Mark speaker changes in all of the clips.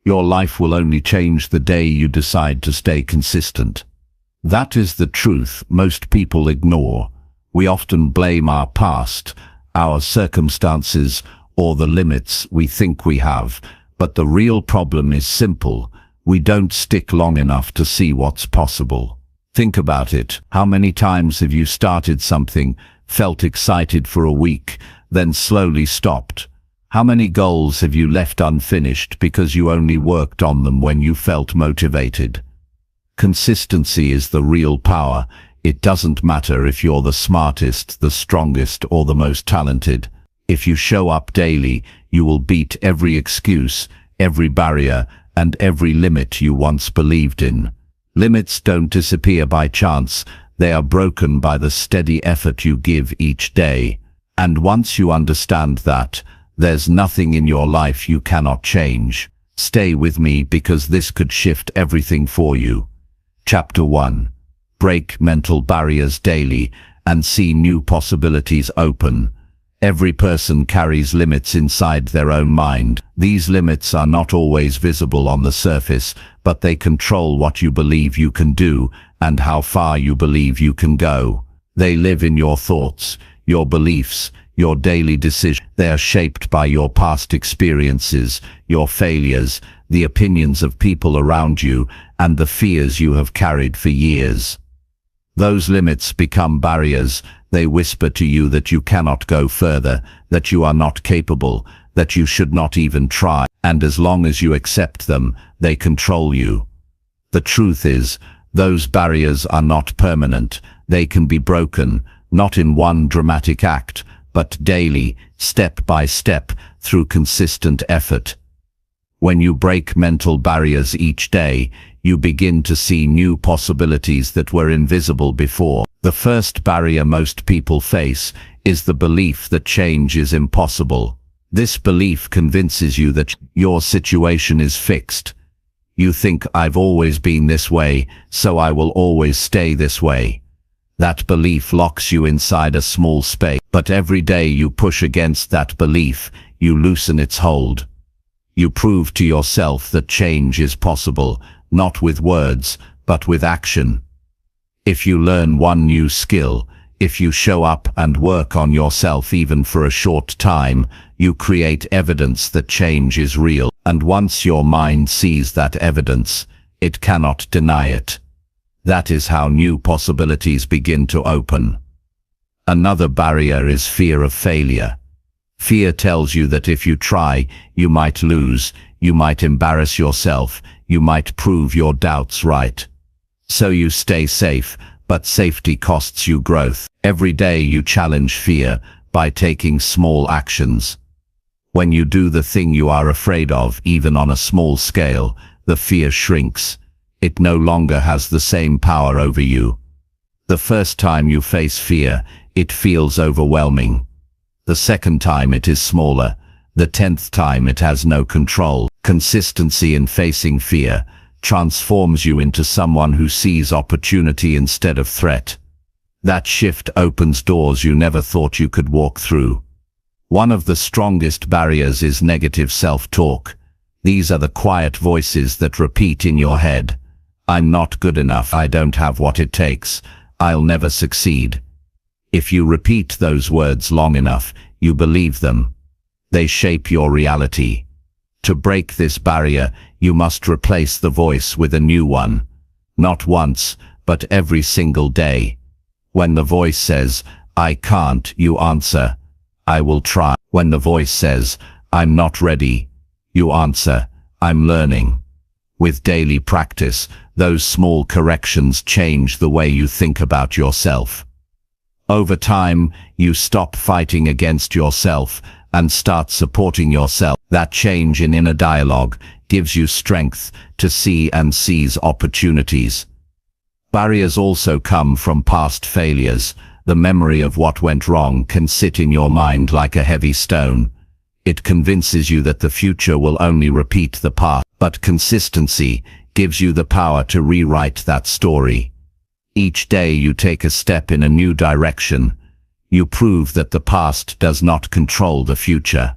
Speaker 1: Your life will only change the day you decide to stay consistent. That is the truth most people ignore. We often blame our past, our circumstances, or the limits we think we have, but the real problem is simple. We don't stick long enough to see what's possible. Think about it. How many times have you started something, felt excited for a week, then slowly stopped? How many goals have you left unfinished because you only worked on them when you felt motivated? Consistency is the real power. It doesn't matter if you're the smartest, the strongest, or the most talented. If you show up daily, you will beat every excuse, every barrier, and every limit you once believed in. Limits don't disappear by chance. They are broken by the steady effort you give each day. And once you understand that, there's nothing in your life you cannot change. Stay with me because this could shift everything for you. Chapter 1. Break mental barriers daily and see new possibilities open. Every person carries limits inside their own mind. These limits are not always visible on the surface, but they control what you believe you can do and how far you believe you can go. They live in your thoughts, your beliefs, your daily decisions. They are shaped by your past experiences, your failures, the opinions of people around you, and the fears you have carried for years. Those limits become barriers. They whisper to you that you cannot go further, that you are not capable, that you should not even try, and as long as you accept them, they control you. The truth is, those barriers are not permanent. They can be broken, not in one dramatic act, but daily, step by step, through consistent effort. When you break mental barriers each day, you begin to see new possibilities that were invisible before. The first barrier most people face is the belief that change is impossible. This belief convinces you that your situation is fixed. You think, I've always been this way, so I will always stay this way. That belief locks you inside a small space, but every day you push against that belief, you loosen its hold. You prove to yourself that change is possible, not with words, but with action. If you learn one new skill, if you show up and work on yourself even for a short time, you create evidence that change is real. And once your mind sees that evidence, it cannot deny it. That is how new possibilities begin to open. Another barrier is fear of failure. Fear tells you that if you try, you might lose, you might embarrass yourself, you might prove your doubts right. So you stay safe, but safety costs you growth. Every day you challenge fear by taking small actions. When you do the thing you are afraid of, even on a small scale, the fear shrinks. It no longer has the same power over you. The first time you face fear, it feels overwhelming. The second time it is smaller. The 10th time it has no control. Consistency in facing fear transforms you into someone who sees opportunity instead of threat. That shift opens doors you never thought you could walk through. One of the strongest barriers is negative self-talk. These are the quiet voices that repeat in your head. I'm not good enough. I don't have what it takes. I'll never succeed. If you repeat those words long enough, you believe them. They shape your reality. To break this barrier, you must replace the voice with a new one. Not once, but every single day. When the voice says, I can't, you answer, I will try. When the voice says, I'm not ready, you answer, I'm learning. With daily practice, those small corrections change the way you think about yourself. Over time, you stop fighting against yourself and start supporting yourself. That change in inner dialogue gives you strength to see and seize opportunities. Barriers also come from past failures. The memory of what went wrong can sit in your mind like a heavy stone. It convinces you that the future will only repeat the past, but consistency gives you the power to rewrite that story. Each day you take a step in a new direction. You prove that the past does not control the future.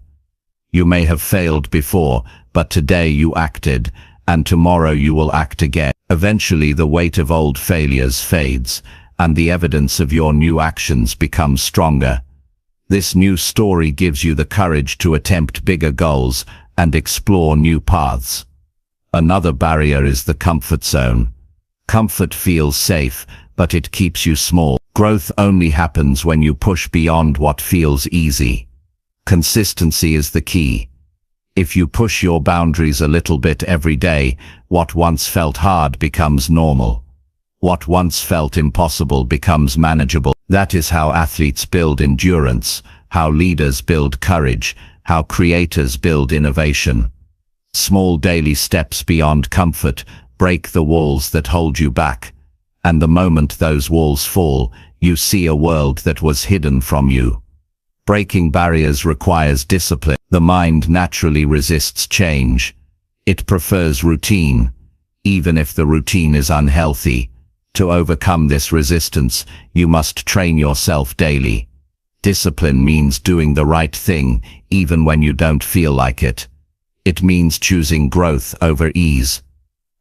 Speaker 1: You may have failed before, but today you acted, and tomorrow you will act again. Eventually the weight of old failures fades, and the evidence of your new actions becomes stronger. This new story gives you the courage to attempt bigger goals and explore new paths. Another barrier is the comfort zone. Comfort feels safe, but it keeps you small. Growth only happens when you push beyond what feels easy. Consistency is the key. If you push your boundaries a little bit every day, what once felt hard becomes normal. What once felt impossible becomes manageable. That is how athletes build endurance, how leaders build courage, how creators build innovation. Small daily steps beyond comfort break the walls that hold you back, and the moment those walls fall, you see a world that was hidden from you. Breaking barriers requires discipline. The mind naturally resists change. It prefers routine, even if the routine is unhealthy. To overcome this resistance, you must train yourself daily. Discipline means doing the right thing, even when you don't feel like it. It means choosing growth over ease.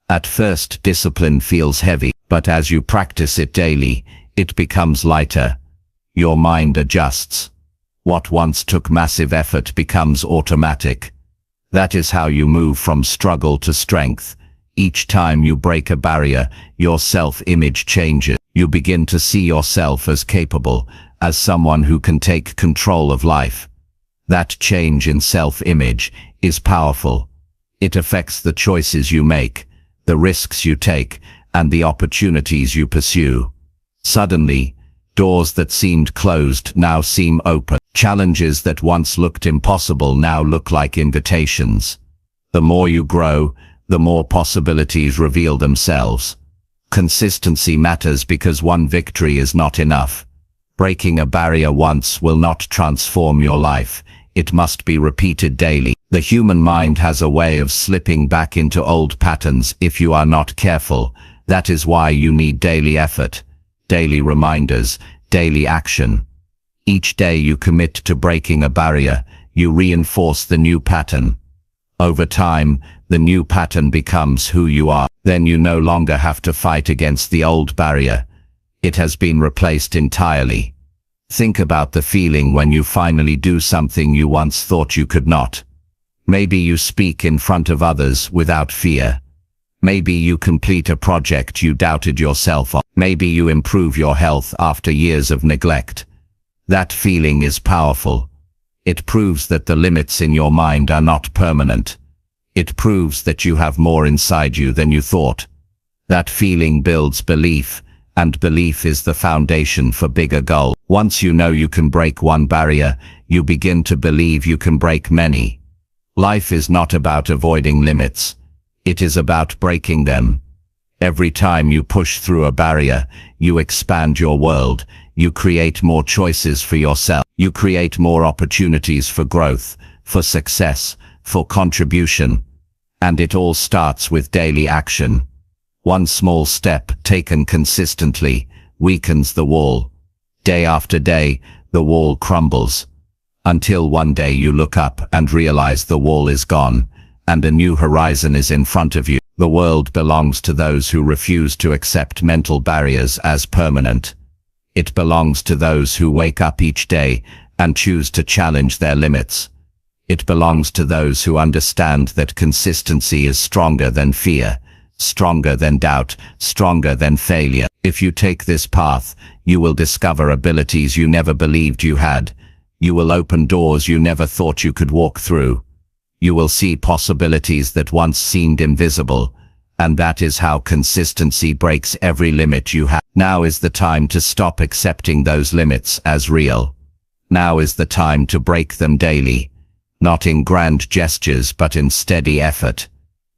Speaker 1: At first, discipline feels heavy, but as you practice it daily, it becomes lighter. Your mind adjusts. What once took massive effort becomes automatic. That is how you move from struggle to strength. Each time you break a barrier, your self-image changes. You begin to see yourself as capable, as someone who can take control of life. That change in self-image is powerful. It affects the choices you make, the risks you take, and the opportunities you pursue. Suddenly, doors that seemed closed now seem open. Challenges that once looked impossible now look like invitations. The more you grow, the more possibilities reveal themselves. Consistency matters because one victory is not enough. Breaking a barrier once will not transform your life. It must be repeated daily. The human mind has a way of slipping back into old patterns if you are not careful. That is why you need daily effort, daily reminders, daily action. Each day you commit to breaking a barrier, you reinforce the new pattern. Over time, the new pattern becomes who you are. Then you no longer have to fight against the old barrier. It has been replaced entirely. Think about the feeling when you finally do something you once thought you could not. Maybe you speak in front of others without fear. Maybe you complete a project you doubted yourself on. Maybe you improve your health after years of neglect. That feeling is powerful. It proves that the limits in your mind are not permanent. It proves that you have more inside you than you thought. That feeling builds belief, and belief is the foundation for bigger goals. Once you know you can break one barrier, you begin to believe you can break many. Life is not about avoiding limits. It is about breaking them. Every time you push through a barrier, you expand your world. You create more choices for yourself. You create more opportunities for growth, for success, for contribution. And it all starts with daily action. One small step taken consistently weakens the wall. Day after day, the wall crumbles. Until one day you look up and realize the wall is gone, and a new horizon is in front of you. The world belongs to those who refuse to accept mental barriers as permanent. It belongs to those who wake up each day and choose to challenge their limits. It belongs to those who understand that consistency is stronger than fear, stronger than doubt, stronger than failure. If you take this path, you will discover abilities you never believed you had. You will open doors you never thought you could walk through. You will see possibilities that once seemed invisible. And that is how consistency breaks every limit you have. Now is the time to stop accepting those limits as real. Now is the time to break them daily, not in grand gestures but in steady effort.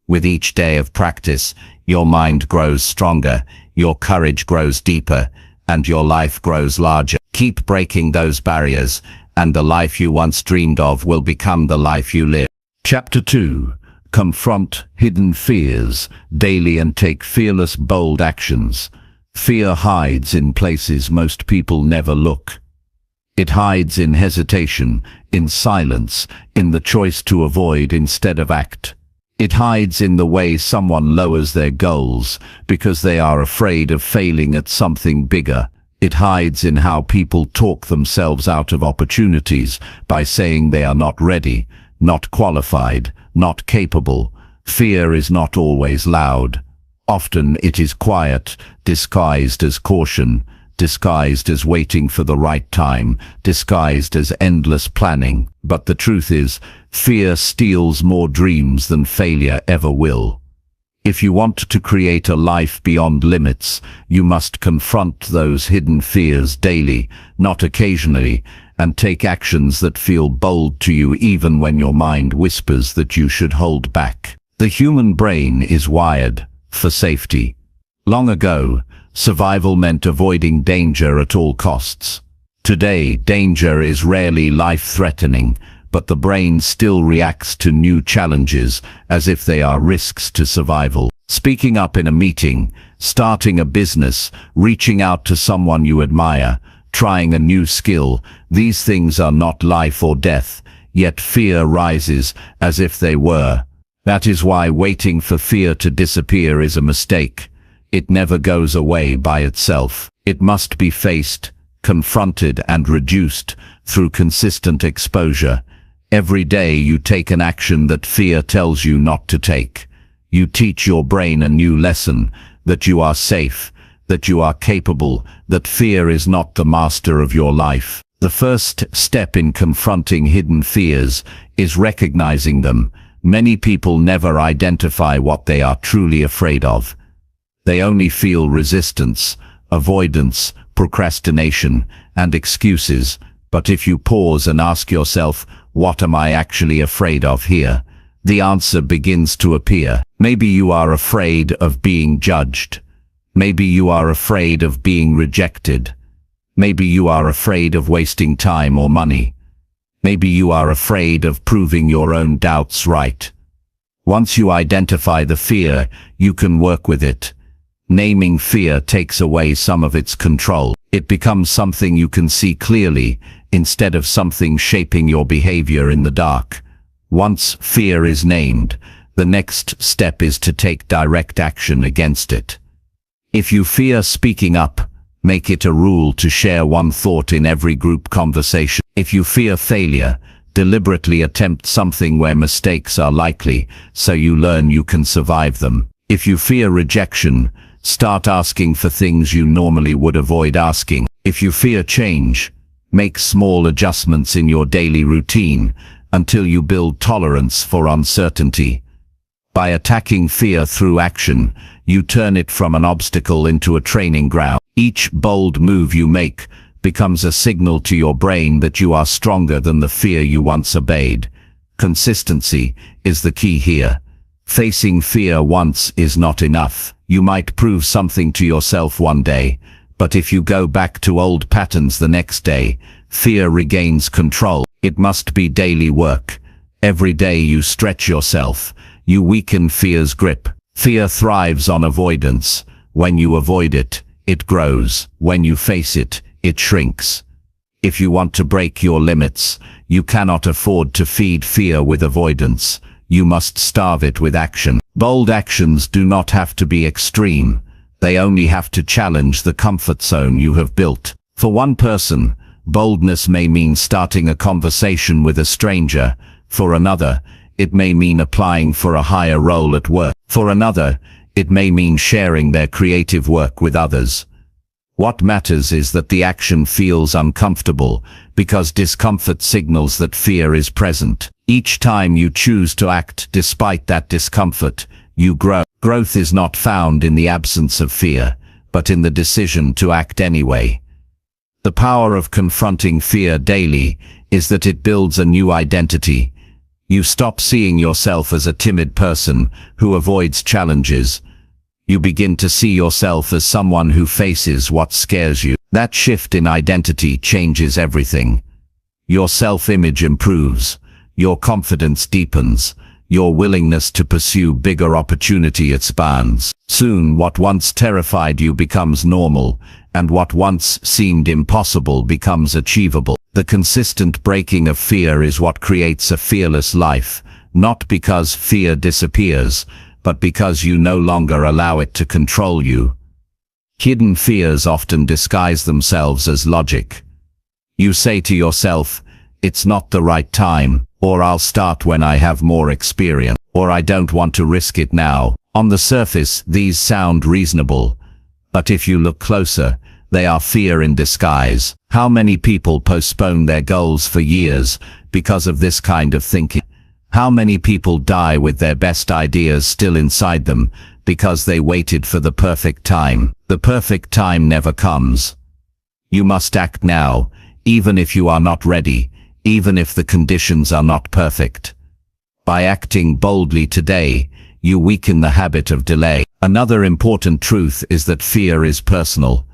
Speaker 1: With each day of practice, your mind grows stronger, your courage grows deeper, and your life grows larger. Keep breaking those barriers, and the life you once dreamed of will become the life you live. Chapter 2. Confront hidden fears daily and take fearless, bold actions. Fear hides in places most people never look. It hides in hesitation, in silence, in the choice to avoid instead of act. It hides in the way someone lowers their goals because they are afraid of failing at something bigger. It hides in how people talk themselves out of opportunities by saying they are not ready, not qualified, not capable. Fear is not always loud. Often it is quiet, disguised as caution, disguised as waiting for the right time, disguised as endless planning. But the truth is, fear steals more dreams than failure ever will. If you want to create a life beyond limits, you must confront those hidden fears daily, not occasionally, and take actions that feel bold to you even when your mind whispers that you should hold back. The human brain is wired for safety. Long ago, survival meant avoiding danger at all costs. Today, danger is rarely life-threatening, but the brain still reacts to new challenges as if they are risks to survival. Speaking up in a meeting, starting a business, reaching out to someone you admire, trying a new skill, these things are not life or death, yet fear rises as if they were. That is why waiting for fear to disappear is a mistake. It never goes away by itself. It must be faced, confronted and reduced through consistent exposure. Every day you take an action that fear tells you not to take. You teach your brain a new lesson, that you are safe, that you are capable, that fear is not the master of your life. The first step in confronting hidden fears is recognizing them. Many people never identify what they are truly afraid of. They only feel resistance, avoidance, procrastination, and excuses. But if you pause and ask yourself, what am I actually afraid of here? The answer begins to appear. Maybe you are afraid of being judged. Maybe you are afraid of being rejected. Maybe you are afraid of wasting time or money. Maybe you are afraid of proving your own doubts right. Once you identify the fear, you can work with it. Naming fear takes away some of its control. It becomes something you can see clearly, instead of something shaping your behavior in the dark. Once fear is named, the next step is to take direct action against it. If you fear speaking up, make it a rule to share one thought in every group conversation. If you fear failure, deliberately attempt something where mistakes are likely, so you learn you can survive them. If you fear rejection, start asking for things you normally would avoid asking. If you fear change, make small adjustments in your daily routine until you build tolerance for uncertainty. By attacking fear through action, you turn it from an obstacle into a training ground. Each bold move you make becomes a signal to your brain that you are stronger than the fear you once obeyed. Consistency is the key here. Facing fear once is not enough. You might prove something to yourself one day, but if you go back to old patterns the next day, fear regains control. It must be daily work. Every day you stretch yourself, you weaken fear's grip. Fear thrives on avoidance. When you avoid it, it grows. When you face it, it shrinks. If you want to break your limits, you cannot afford to feed fear with avoidance. You must starve it with action. Bold actions do not have to be extreme. They only have to challenge the comfort zone you have built. For one person, boldness may mean starting a conversation with a stranger. For another, it may mean applying for a higher role at work. For another, it may mean sharing their creative work with others. What matters is that the action feels uncomfortable, because discomfort signals that fear is present. Each time you choose to act despite that discomfort, you grow. Growth is not found in the absence of fear, but in the decision to act anyway. The power of confronting fear daily is that it builds a new identity. You stop seeing yourself as a timid person who avoids challenges. You begin to see yourself as someone who faces what scares you. That shift in identity changes everything. Your self-image improves. Your confidence deepens. Your willingness to pursue bigger opportunity expands. Soon, what once terrified you becomes normal, and what once seemed impossible becomes achievable. The consistent breaking of fear is what creates a fearless life, not because fear disappears, but because you no longer allow it to control you. Hidden fears often disguise themselves as logic. You say to yourself, "It's not the right time," or "I'll start when I have more experience," or "I don't want to risk it now." On the surface, these sound reasonable, but if you look closer, they are fear in disguise. How many people postpone their goals for years because of this kind of thinking? How many people die with their best ideas still inside them because they waited for the perfect time? The perfect time never comes. You must act now, even if you are not ready, even if the conditions are not perfect. By acting boldly today, you weaken the habit of delay. Another important truth is that fear is personal.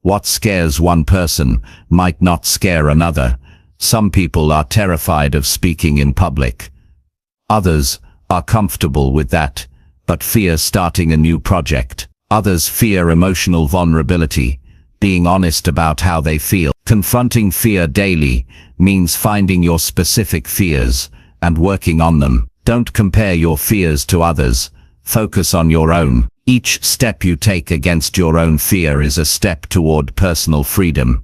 Speaker 1: What scares one person might not scare another. Some people are terrified of speaking in public. Others are comfortable with that, but fear starting a new project. Others fear emotional vulnerability, being honest about how they feel. Confronting fear daily means finding your specific fears and working on them. Don't compare your fears to others. Focus on your own. Each step you take against your own fear is a step toward personal freedom.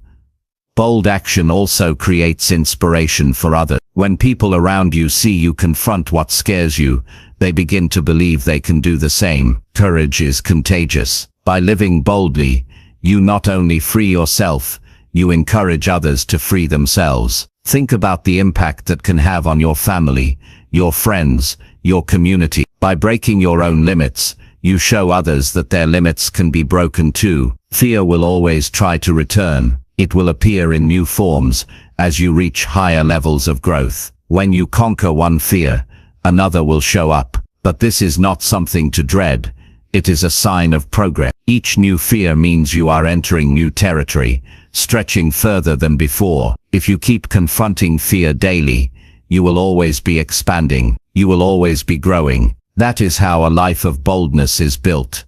Speaker 1: Bold action also creates inspiration for others. When people around you see you confront what scares you, they begin to believe they can do the same. Courage is contagious. By living boldly, you not only free yourself, you encourage others to free themselves. Think about the impact that can have on your family, your friends, your community. By breaking your own limits, you show others that their limits can be broken too. Fear will always try to return. It will appear in new forms as you reach higher levels of growth. When you conquer one fear, another will show up. But this is not something to dread. It is a sign of progress. Each new fear means you are entering new territory, stretching further than before. If you keep confronting fear daily, you will always be expanding. You will always be growing. That is how a life of boldness is built.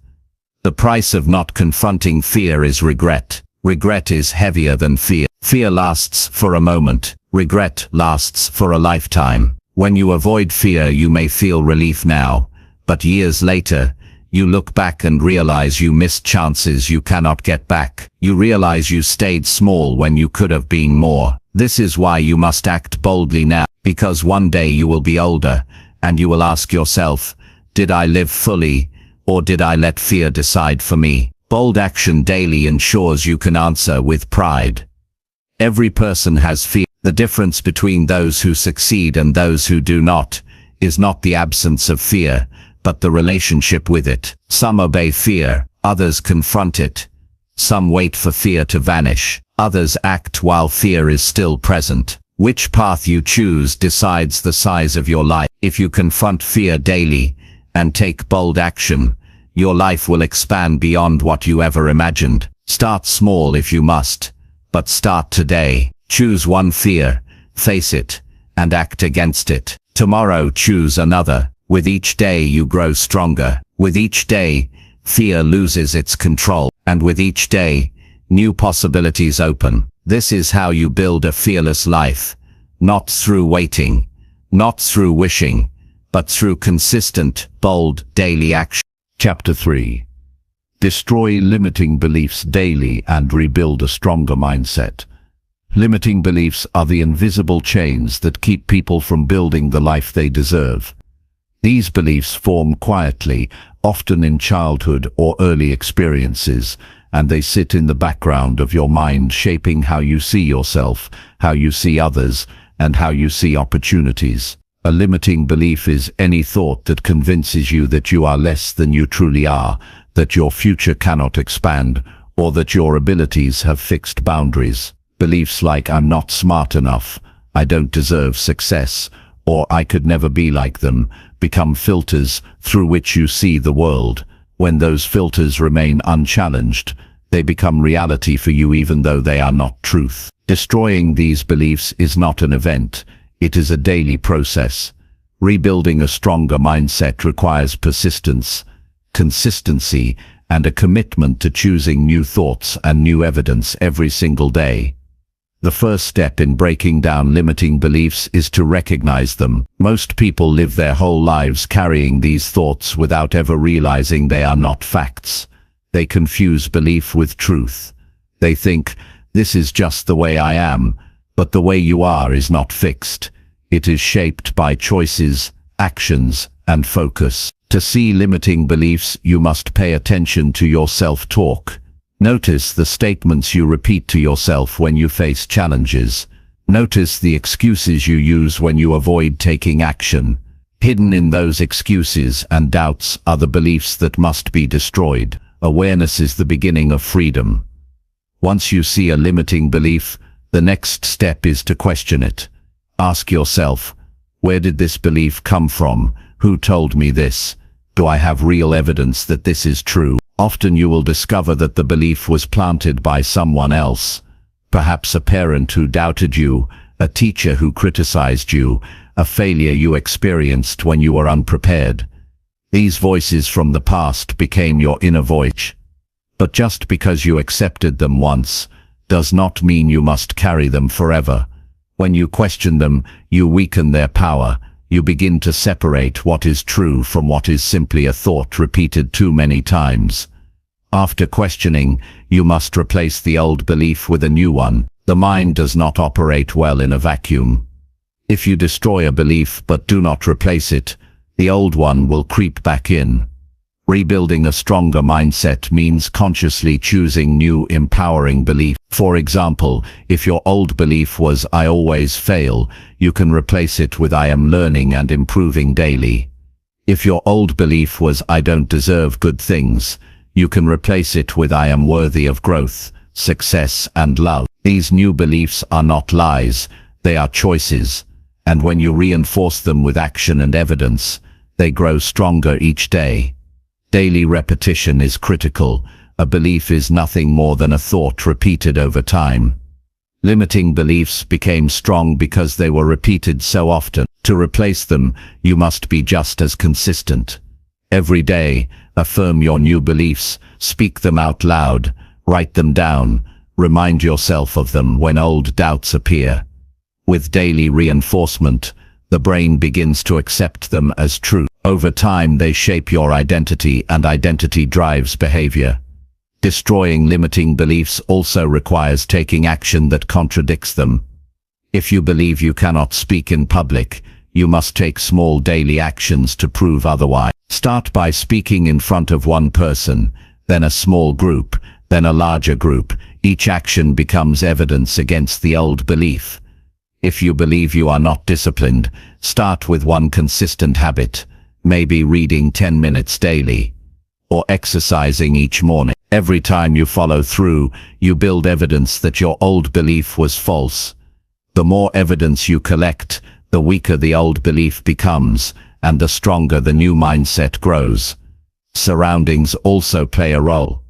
Speaker 1: The price of not confronting fear is regret. Regret is heavier than fear. Fear lasts for a moment. Regret lasts for a lifetime. When you avoid fear, you may feel relief now, but years later, you look back and realize you missed chances you cannot get back. You realize you stayed small when you could have been more. This is why you must act boldly now, because one day you will be older, and you will ask yourself, did I live fully, or did I let fear decide for me? Bold action daily ensures you can answer with pride. Every person has fear. The difference between those who succeed and those who do not is not the absence of fear, but the relationship with it. Some obey fear, others confront it. Some wait for fear to vanish, others act while fear is still present. Which path you choose decides the size of your life. If you confront fear daily and take bold action, your life will expand beyond what you ever imagined. Start small if you must, but start today. Choose one fear, face it, and act against it. Tomorrow choose another. With each day you grow stronger. With each day, fear loses its control. And with each day, new possibilities open. This is how you build a fearless life. Not through waiting, not through wishing, but through consistent, bold, daily action.
Speaker 2: Chapter 3. Destroy limiting beliefs daily and rebuild a stronger mindset. Limiting beliefs are the invisible chains that keep people from building the life they deserve. These beliefs form quietly, often in childhood or early experiences, and they sit in the background of your mind, shaping how you see yourself, how you see others, and how you see opportunities. A limiting belief is any thought that convinces you that you are less than you truly are, that your future cannot expand, or that your abilities have fixed boundaries. Beliefs like "I'm not smart enough," "I don't deserve success," or "I could never be like them" become filters through which you see the world. When those filters remain unchallenged, they become reality for you even though they are not truth. Destroying these beliefs is not an event, it is a daily process. Rebuilding a stronger mindset requires persistence, consistency, and a commitment to choosing new thoughts and new evidence every single day. The first step in breaking down limiting beliefs is to recognize them. Most people live their whole lives carrying these thoughts without ever realizing they are not facts. They confuse belief with truth. They think, this is just the way I am, but the way you are is not fixed. It is shaped by choices, actions, and focus. To see limiting beliefs, you must pay attention to your self-talk. Notice the statements you repeat to yourself when you face challenges. Notice the excuses you use when you avoid taking action. Hidden in those excuses and doubts are the beliefs that must be destroyed. Awareness is the beginning of freedom. Once you see a limiting belief, the next step is to question it. Ask yourself, where did this belief come from? Who told me this? Do I have real evidence that this is true? Often you will discover that the belief was planted by someone else. Perhaps a parent who doubted you, a teacher who criticized you, a failure you experienced when you were unprepared. These voices from the past became your inner voice. But just because you accepted them once, does not mean you must carry them forever. When you question them, you weaken their power. You begin to separate what is true from what is simply a thought repeated too many times. After questioning, you must replace the old belief with a new one. The mind does not operate well in a vacuum. If you destroy a belief but do not replace it, the old one will creep back in. Rebuilding a stronger mindset means consciously choosing new empowering belief. For example, if your old belief was I always fail, you can replace it with I am learning and improving daily. If your old belief was I don't deserve good things, you can replace it with I am worthy of growth, success and love. These new beliefs are not lies, they are choices. And when you reinforce them with action and evidence, they grow stronger each day. Daily repetition is critical. A belief is nothing more than a thought repeated over time. Limiting beliefs became strong because they were repeated so often. To replace them, you must be just as consistent. Every day, affirm your new beliefs, speak them out loud, write them down, remind yourself of them when old doubts appear. With daily reinforcement, the brain begins to accept them as true. Over time, they shape your identity, and identity drives behavior. Destroying limiting beliefs also requires taking action that contradicts them. If you believe you cannot speak in public, you must take small daily actions to prove otherwise. Start by speaking in front of one person, then a small group, then a larger group. Each action becomes evidence against the old belief. If you believe you are not disciplined, start with one consistent habit, maybe reading 10 minutes daily, or exercising each morning. Every time you follow through, you build evidence that your old belief was false. The more evidence you collect, the weaker the old belief becomes, and the stronger the new mindset grows. Surroundings also play a role.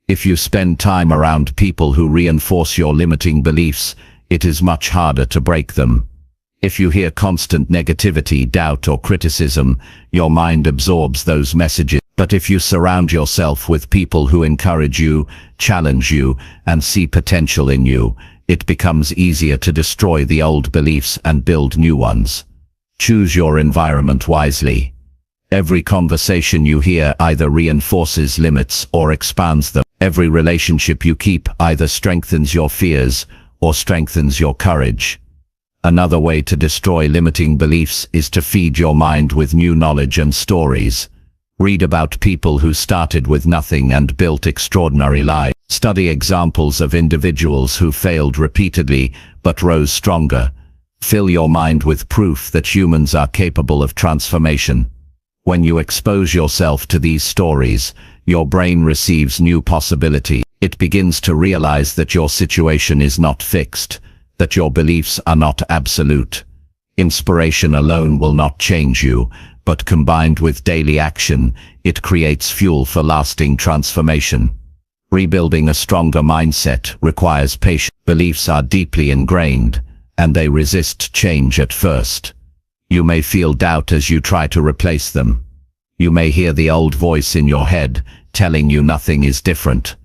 Speaker 2: If you spend time around people who reinforce your limiting beliefs, it is much harder to break them. If you hear constant negativity, doubt, or criticism, your mind absorbs those messages. But if you surround yourself with people who encourage you, challenge you, and see potential in you, it becomes easier to destroy the old beliefs and build new ones. Choose your environment wisely. Every conversation you hear either reinforces limits or expands them. Every relationship you keep either strengthens your fears or strengthens your courage. Another way to destroy limiting beliefs is to feed your mind with new knowledge and stories. Read about people who started with nothing and built extraordinary lives. Study examples of individuals who failed repeatedly but rose stronger. Fill your mind with proof that humans are capable of transformation. When you expose yourself to these stories, your brain receives new possibility. It begins to realize that your situation is not fixed, that your beliefs are not absolute. Inspiration alone will not change you, but combined with daily action, it creates fuel for lasting transformation. Rebuilding a stronger mindset requires patience. Beliefs are deeply ingrained, and they resist change at first. You may feel doubt as you try to replace them. You may hear the old voice in your head telling you nothing is different.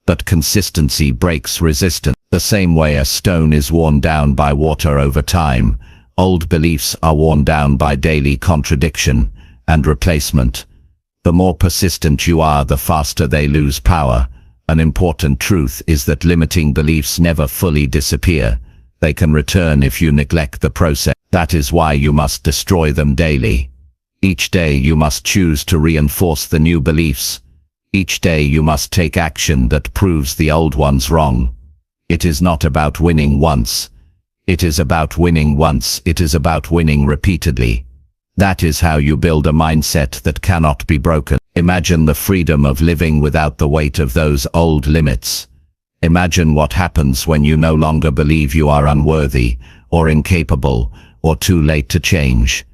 Speaker 2: But consistency breaks resistance. The same way a stone is worn down by water over time, old beliefs are worn down by daily contradiction and replacement. The more persistent you are, the faster they lose power. An important truth is that limiting beliefs never fully disappear. They can return if you neglect the process. That is why you must destroy them daily. Each day you must choose to reinforce the new beliefs. Each day you must take action that proves the old ones wrong. It is not about winning once. It is about winning once. It is about winning repeatedly. That is how you build a mindset that cannot be broken. Imagine the freedom of living without the weight of those old limits. Imagine what happens when you no longer believe you are unworthy, or incapable, or too late to change.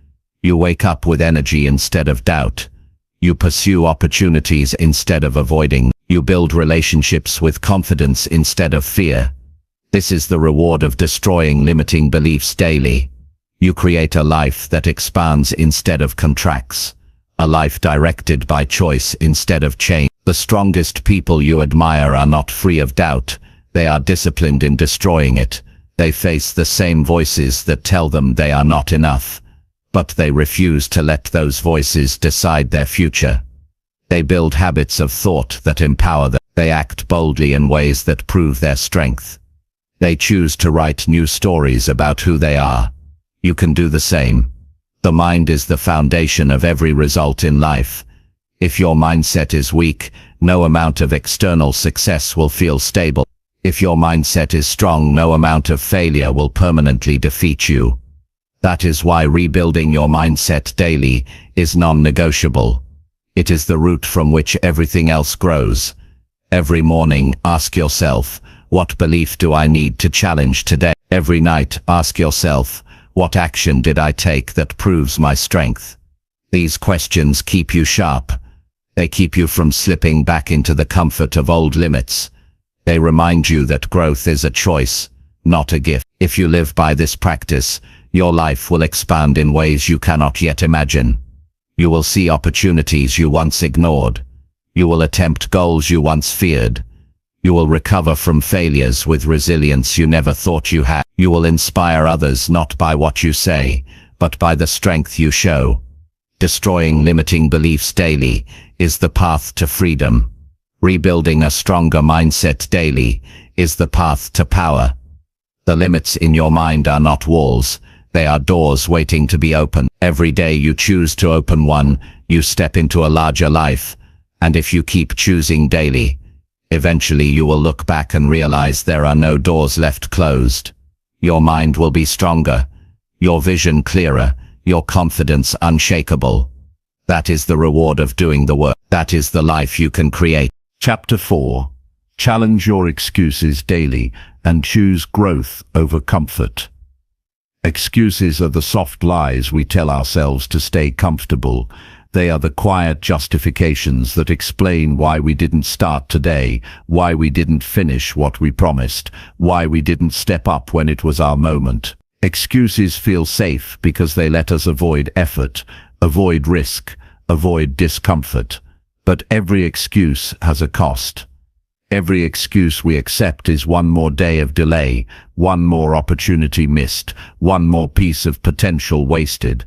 Speaker 2: You wake up with energy instead of doubt. You pursue opportunities instead of avoiding. You build relationships with confidence instead of fear. This is the reward of destroying limiting beliefs daily. You create a life that expands instead of contracts. A life directed by choice instead of change. The strongest people you admire are not free of doubt. They are disciplined in destroying it. They face the same voices that tell them they are not enough. But they refuse to let those voices decide their future. They build habits of thought that empower them. They act boldly in ways that prove their strength. They choose to write new stories about who they are. You can do the same. The mind is the foundation of every result in life. If your mindset is weak, no amount of external success will feel stable. If your mindset is strong, no amount of failure will permanently defeat you. That is why rebuilding your mindset daily is non-negotiable. It is the root from which everything else grows. Every morning, ask yourself, what belief do I need to challenge today? Every night, ask yourself, what action did I take that proves my strength? These questions keep you sharp. They keep you from slipping back into the comfort of old limits. They remind you that growth is a choice, not a gift. If you live by this practice, your life will expand in ways you cannot yet imagine. You will see opportunities you once ignored. You will attempt goals you once feared. You will recover from failures with resilience you never thought you had. You will inspire others not by what you say, but by the strength you show. Destroying limiting beliefs daily is the path to freedom. Rebuilding a stronger mindset daily is the path to power. The limits in your mind are not walls. They are doors waiting to be opened. Every day you choose to open one, you step into a larger life. And if you keep choosing daily, eventually you will look back and realize there are no doors left closed. Your mind will be stronger, your vision clearer, your confidence unshakable. That is the reward of doing the work. That is the life you can create.
Speaker 1: Chapter 4. Challenge your excuses daily and choose growth over comfort. Excuses are the soft lies we tell ourselves to stay comfortable. They are the quiet justifications that explain why we didn't start today, why we didn't finish what we promised, why we didn't step up when it was our moment. Excuses feel safe because they let us avoid effort, avoid risk, avoid discomfort. But every excuse has a cost. Every excuse we accept is one more day of delay, one more opportunity missed, one more piece of potential wasted.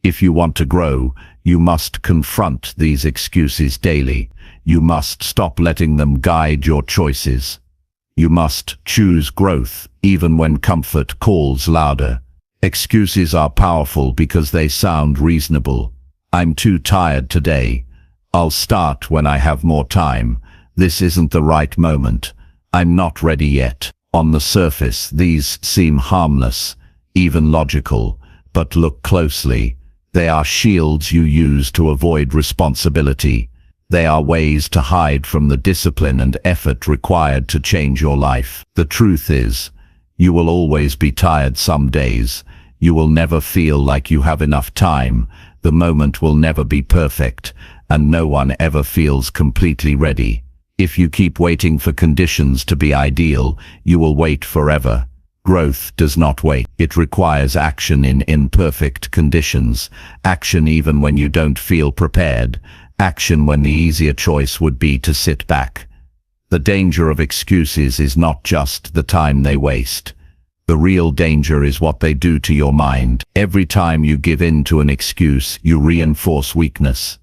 Speaker 1: If you want to grow, you must confront these excuses daily. You must stop letting them guide your choices. You must choose growth, even when comfort calls louder. Excuses are powerful because they sound reasonable. I'm too tired today. I'll start when I have more time. This isn't the right moment. I'm not ready yet. On the surface, these seem harmless, even logical, but look closely. They are shields you use to avoid responsibility. They are ways to hide from the discipline and effort required to change your life. The truth is, you will always be tired some days. You will never feel like you have enough time. The moment will never be perfect, and no one ever feels completely ready. If you keep waiting for conditions to be ideal, you will wait forever. Growth does not wait. It requires action in imperfect conditions. Action even when you don't feel prepared. Action when the easier choice would be to sit back.
Speaker 2: The danger of excuses is not just the time they waste. The real danger is what they do to your mind. Every time you give in to an excuse, you reinforce weakness.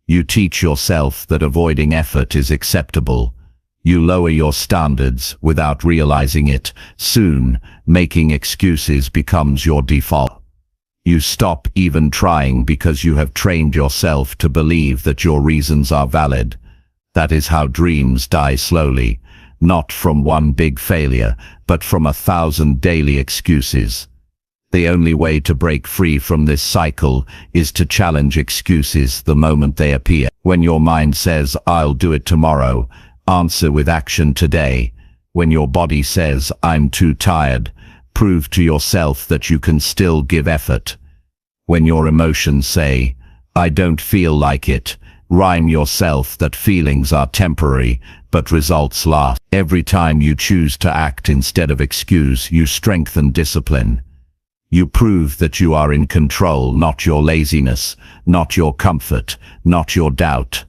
Speaker 2: You teach yourself that avoiding effort is acceptable. You lower your standards without realizing it. Soon, making excuses becomes your default. You stop even trying because you have trained yourself to believe that your reasons are valid. That is how dreams die slowly, not from one big failure, but from 1,000 daily excuses. The only way to break free from this cycle is to challenge excuses the moment they appear. When your mind says, "I'll do it tomorrow," answer with action today. When your body says, "I'm too tired," prove to yourself that you can still give effort. When your emotions say, "I don't feel like it," rhyme yourself that feelings are temporary, but results last. Every time you choose to act instead of excuse, you strengthen discipline. You prove that you are in control, not your laziness, not your comfort, not your doubt.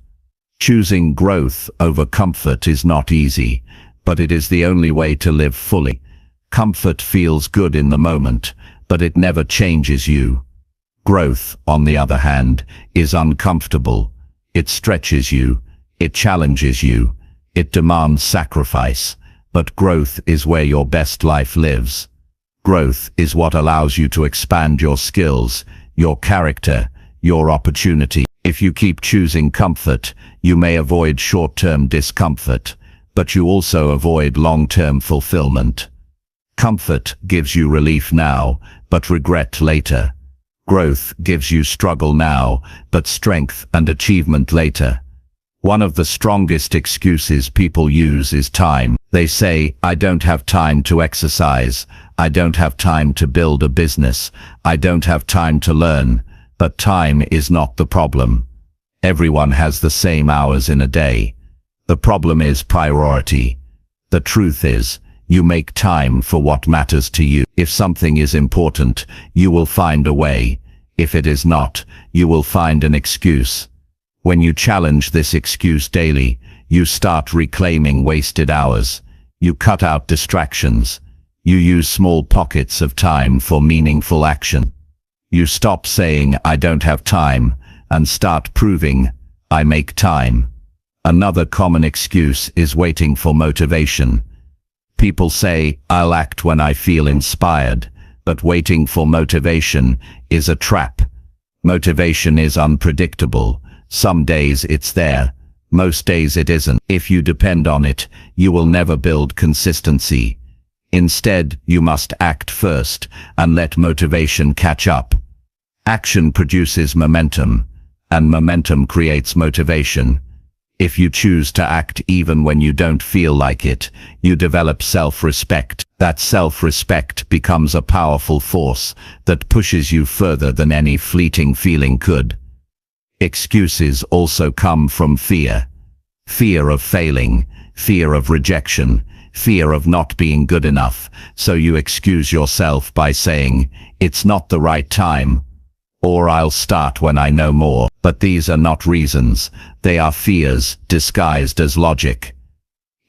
Speaker 2: Choosing growth over comfort is not easy, but it is the only way to live fully. Comfort feels good in the moment, but it never changes you. Growth, on the other hand, is uncomfortable. It stretches you, it challenges you, it demands sacrifice, but growth is where your best life lives. Growth is what allows you to expand your skills, your character, your opportunity. If you keep choosing comfort, you may avoid short-term discomfort, but you also avoid long-term fulfillment. Comfort gives you relief now, but regret later. Growth gives you struggle now, but strength and achievement later. One of the strongest excuses people use is time. They say, "I don't have time to exercise. I don't have time to build a business. I don't have time to learn." But time is not the problem. Everyone has the same hours in a day. The problem is priority. The truth is, you make time for what matters to you. If something is important, you will find a way. If it is not, you will find an excuse. When you challenge this excuse daily, you start reclaiming wasted hours. You cut out distractions. You use small pockets of time for meaningful action. You stop saying, "I don't have time," and start proving, "I make time." Another common excuse is waiting for motivation. People say, "I'll act when I feel inspired," but waiting for motivation is a trap. Motivation is unpredictable. Some days it's there, most days it isn't. If you depend on it, you will never build consistency. Instead, you must act first and let motivation catch up. Action produces momentum, and momentum creates motivation. If you choose to act even when you don't feel like it, you develop self-respect. That self-respect becomes a powerful force that pushes you further than any fleeting feeling could. Excuses also come from fear. Fear of failing, fear of rejection, fear of not being good enough. So you excuse yourself by saying, "It's not the right time," or "I'll start when I know more." But these are not reasons. They are fears disguised as logic.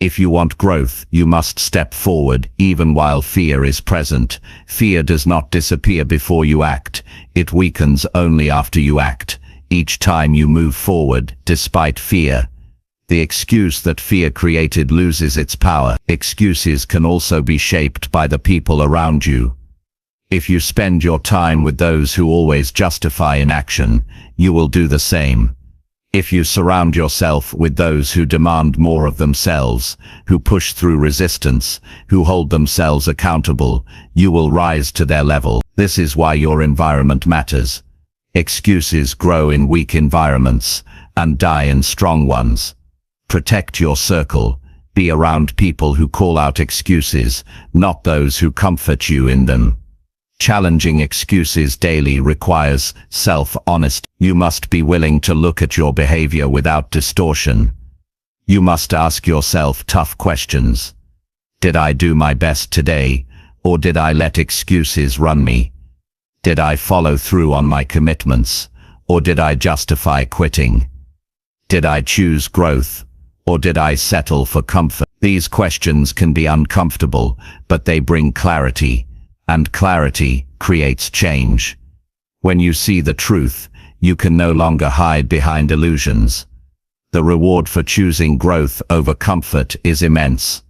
Speaker 2: If you want growth, you must step forward even while fear is present. Fear does not disappear before you act. It weakens only after you act. Each time you move forward, despite fear, the excuse that fear created loses its power. Excuses can also be shaped by the people around you. If you spend your time with those who always justify inaction, you will do the same. If you surround yourself with those who demand more of themselves, who push through resistance, who hold themselves accountable, you will rise to their level. This is why your environment matters. Excuses grow in weak environments and die in strong ones. Protect your circle. Be around people who call out excuses, not those who comfort you in them. Challenging excuses daily requires self-honesty. You must be willing to look at your behavior without distortion. You must ask yourself tough questions. Did I do my best today, or did I let excuses run me? Did I follow through on my commitments, or did I justify quitting? Did I choose growth, Or did I settle for comfort? These questions can be uncomfortable, but they bring clarity, and clarity creates change. When you see the truth, you can no longer hide behind illusions. The reward for choosing growth over comfort is immense.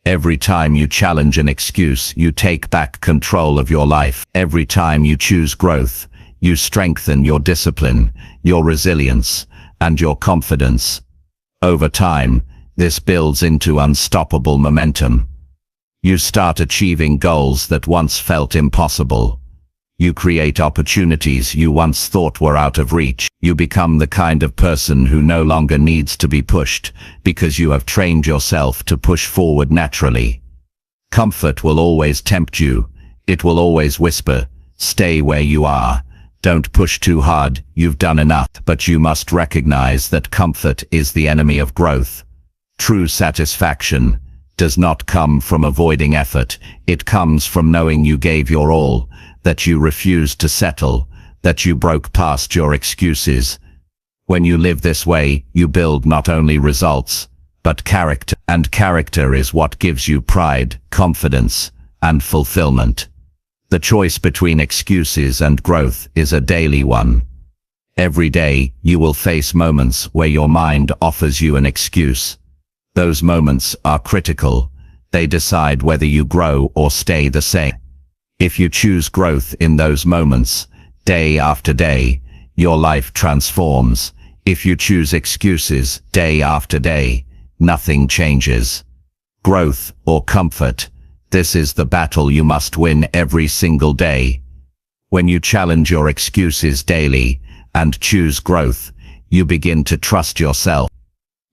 Speaker 2: Every time you challenge an excuse, you take back control of your life. Every time you choose growth, you strengthen your discipline, your resilience, and your confidence. Over time, this builds into unstoppable momentum. You start achieving goals that once felt impossible. You create opportunities you once thought were out of reach. You become the kind of person who no longer needs to be pushed, because you have trained yourself to push forward naturally. Comfort will always tempt you. It will always whisper, "Stay where you are. Don't push too hard, you've done enough." But you must recognize that comfort is the enemy of growth. True satisfaction does not come from avoiding effort. It comes from knowing you gave your all, that you refused to settle, that you broke past your excuses. When you live this way, you build not only results, but character. And character is what gives you pride, confidence, and fulfillment. The choice between excuses and growth is a daily one. Every day, you will face moments where your mind offers you an excuse. Those moments are critical. They decide whether you grow or stay the same. If you choose growth in those moments, day after day, your life transforms. If you choose excuses day after day, nothing changes. Growth or comfort, this is the battle you must win every single day. When you challenge your excuses daily and choose growth, you begin to trust yourself.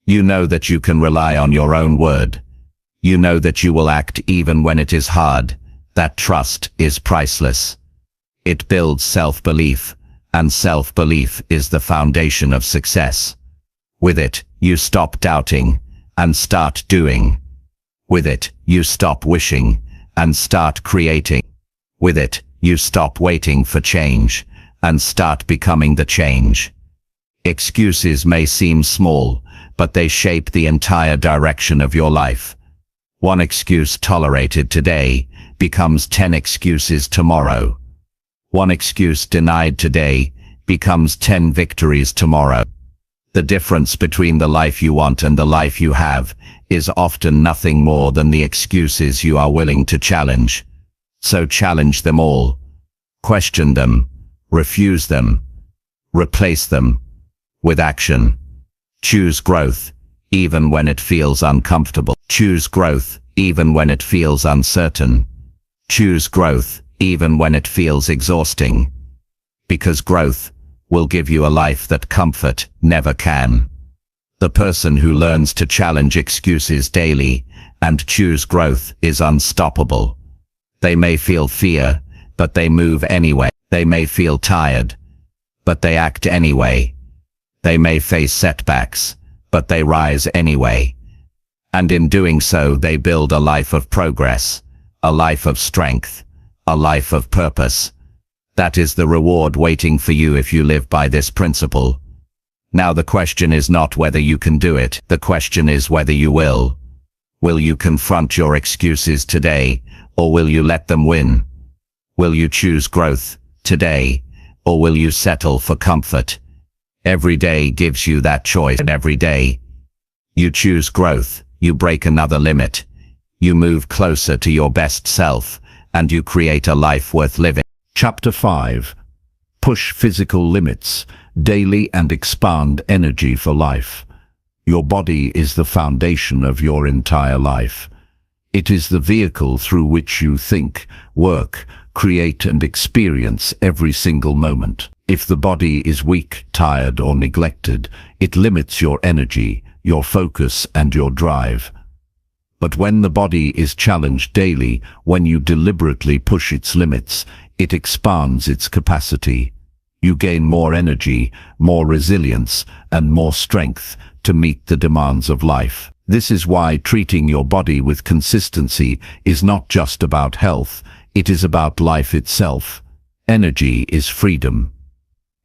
Speaker 2: You know that you can rely on your own word. You know that you will act even when it is hard. That trust is priceless. It builds self-belief, and self-belief is the foundation of success. With it, you stop doubting and start doing. With it, you stop wishing and start creating. With it, you stop waiting for change and start becoming the change. Excuses may seem small, but they shape the entire direction of your life. One excuse tolerated today becomes 10 excuses tomorrow. One excuse denied today becomes 10 victories tomorrow. The difference between the life you want and the life you have is often nothing more than the excuses you are willing to challenge. So challenge them all. Question them. Refuse them. Replace them with action. Choose growth, even when it feels uncomfortable. Choose growth, even when it feels uncertain. Choose growth, even when it feels exhausting. Because growth will give you a life that comfort never can. The person who learns to challenge excuses daily and choose growth is unstoppable. They may feel fear, but they move anyway. They may feel tired, but they act anyway. They may face setbacks, but they rise anyway. And in doing so, they build a life of progress, a life of strength, a life of purpose. That is the reward waiting for you if you live by this principle. Now the question is not whether you can do it, the question is whether you will. Will you confront your excuses today, or will you let them win? Will you choose growth today, or will you settle for comfort? Every day gives you that choice, and every day you choose growth, you break another limit. You move closer to your best self, and you create a life worth living.
Speaker 1: Chapter 5. Push physical limits daily and expand energy for life. Your body is the foundation of your entire life. It is the vehicle through which you think, work, create and experience every single moment. If the body is weak, tired or neglected, it limits your energy, your focus and your drive. But when the body is challenged daily, when you deliberately push its limits, it expands its capacity. You gain more energy, more resilience, and more strength to meet the demands of life. This is why treating your body with consistency is not just about health, it is about life itself. Energy is freedom.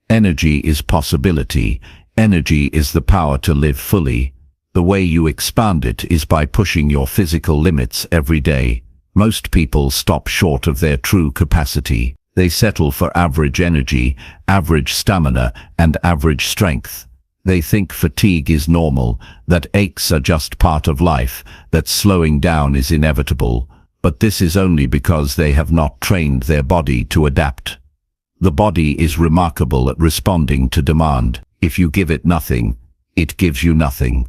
Speaker 1: Energy is possibility. Energy is the power to live fully. The way you expand it is by pushing your physical limits every day. Most people stop short of their true capacity. They settle for average energy, average stamina, and average strength. They think fatigue is normal, that aches are just part of life, that slowing down is inevitable. But this is only because they have not trained their body to adapt. The body is remarkable at responding to demand. If you give it nothing, it gives you nothing.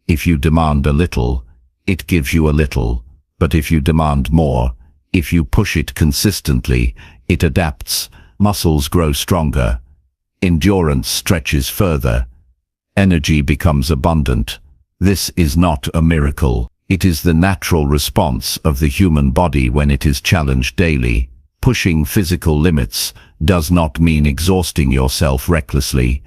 Speaker 1: If you demand a little, it gives you a little. But if you demand more, if you push it consistently, it adapts. Muscles grow stronger. Endurance stretches further. Energy becomes abundant. This is not a miracle. It is the natural response of the human body when it is challenged daily. Pushing physical limits does not mean exhausting yourself recklessly.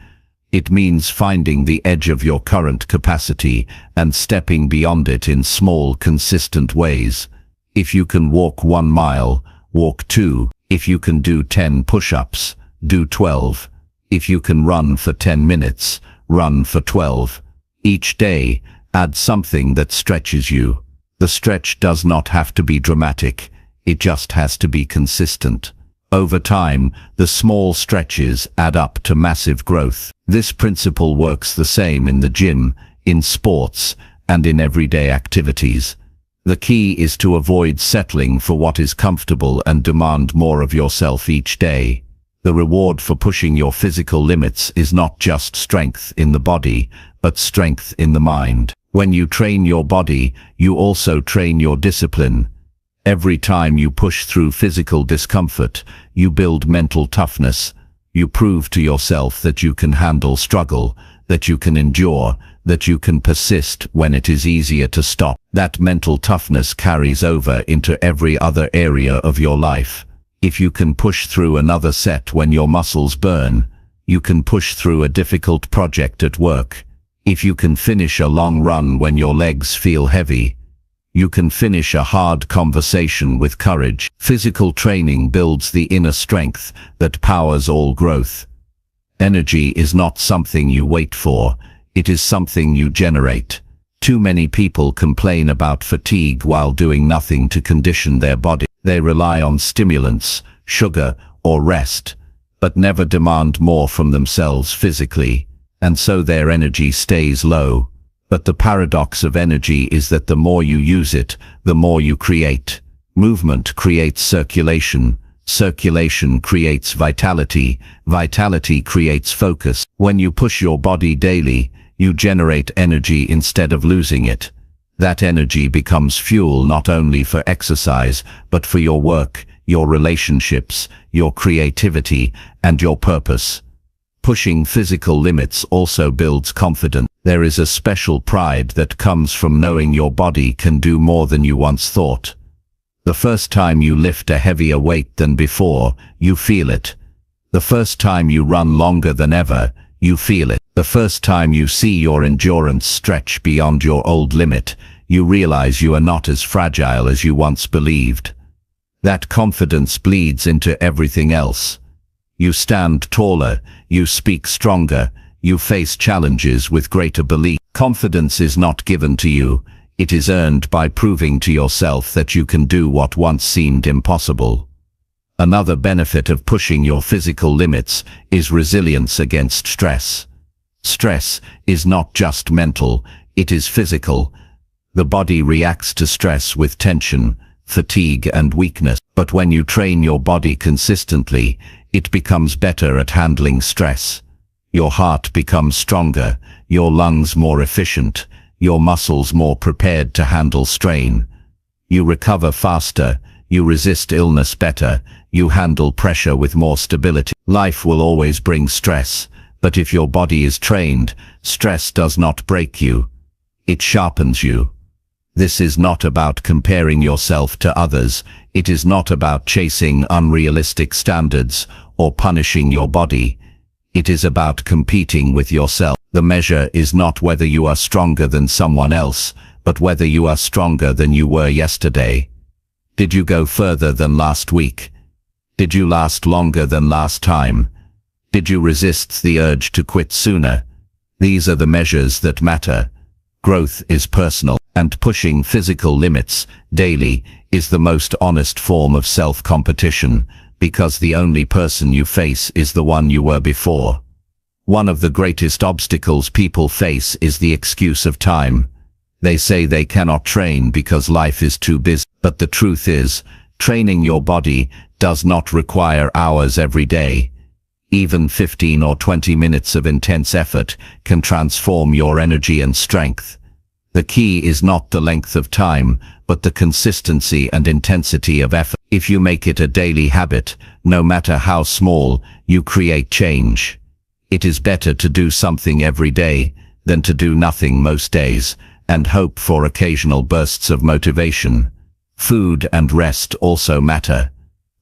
Speaker 1: It means finding the edge of your current capacity and stepping beyond it in small, consistent ways. If you can walk 1 mile, walk 2. If you can do 10 push-ups, do 12. If you can run for 10 minutes, run for 12. Each day, add something that stretches you. The stretch does not have to be dramatic. It just has to be consistent. Over time, the small stretches add up to massive growth. This principle works the same in the gym, in sports, and in everyday activities. The key is to avoid settling for what is comfortable and demand more of yourself each day. The reward for pushing your physical limits is not just strength in the body, but strength in the mind. When you train your body, you also train your discipline. Every time you push through physical discomfort, you build mental toughness. You prove to yourself that you can handle struggle, that you can endure, that you can persist when it is easier to stop. That mental toughness carries over into every other area of your life. If you can push through another set when your muscles burn, you can push through a difficult project at work. If you can finish a long run when your legs feel heavy, you can finish a hard conversation with courage. Physical training builds the inner strength that powers all growth. Energy is not something you wait for, it is something you generate. Too many people complain about fatigue while doing nothing to condition their body. They rely on stimulants, sugar, or rest, but never demand more from themselves physically, and so their energy stays low. But the paradox of energy is that the more you use it, the more you create. Movement creates circulation. Circulation creates vitality. Vitality creates focus. When you push your body daily, you generate energy instead of losing it. That energy becomes fuel not only for exercise, but for your work, your relationships, your creativity, and your purpose. Pushing physical limits also builds confidence. There is a special pride that comes from knowing your body can do more than you once thought. The first time you lift a heavier weight than before, you feel it. The first time you run longer than ever, you feel it. The first time you see your endurance stretch beyond your old limit, you realize you are not as fragile as you once believed. That confidence bleeds into everything else. You stand taller, you speak stronger, you face challenges with greater belief. Confidence is not given to you, it is earned by proving to yourself that you can do what once seemed impossible. Another benefit of pushing your physical limits is resilience against stress. Stress is not just mental, it is physical. The body reacts to stress with tension, fatigue, and weakness. But when you train your body consistently, it becomes better at handling stress. Your heart becomes stronger, your lungs more efficient, your muscles more prepared to handle strain. You recover faster, you resist illness better, you handle pressure with more stability. Life will always bring stress, but if your body is trained, stress does not break you. It sharpens you. This is not about comparing yourself to others, it is not about chasing unrealistic standards or punishing your body. It is about competing with yourself. The measure is not whether you are stronger than someone else, but whether you are stronger than you were yesterday. Did you go further than last week? Did you last longer than last time? Did you resist the urge to quit sooner? These are the measures that matter.
Speaker 2: Growth is personal, and pushing physical limits daily is the most honest form of self-competition, because the only person you face is the one you were before. One of the greatest obstacles people face is the excuse of time. They say they cannot train because life is too busy, but the truth is, training your body does not require hours every day. Even 15 or 20 minutes of intense effort can transform your energy and strength. The key is not the length of time, but the consistency and intensity of effort. If you make it a daily habit, no matter how small, you create change. It is better to do something every day than to do nothing most days and hope for occasional bursts of motivation. Food and rest also matter.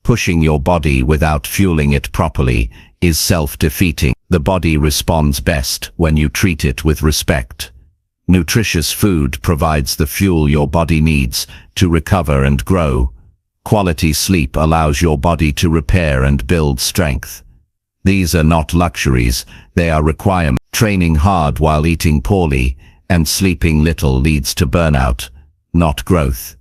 Speaker 2: Pushing your body without fueling it properly is self-defeating. The body responds best when you treat it with respect. Nutritious food provides the fuel your body needs to recover and grow. Quality sleep allows your body to repair and build strength. These are not luxuries, they are requirements. Training hard while eating poorly and sleeping little leads to burnout, not growth.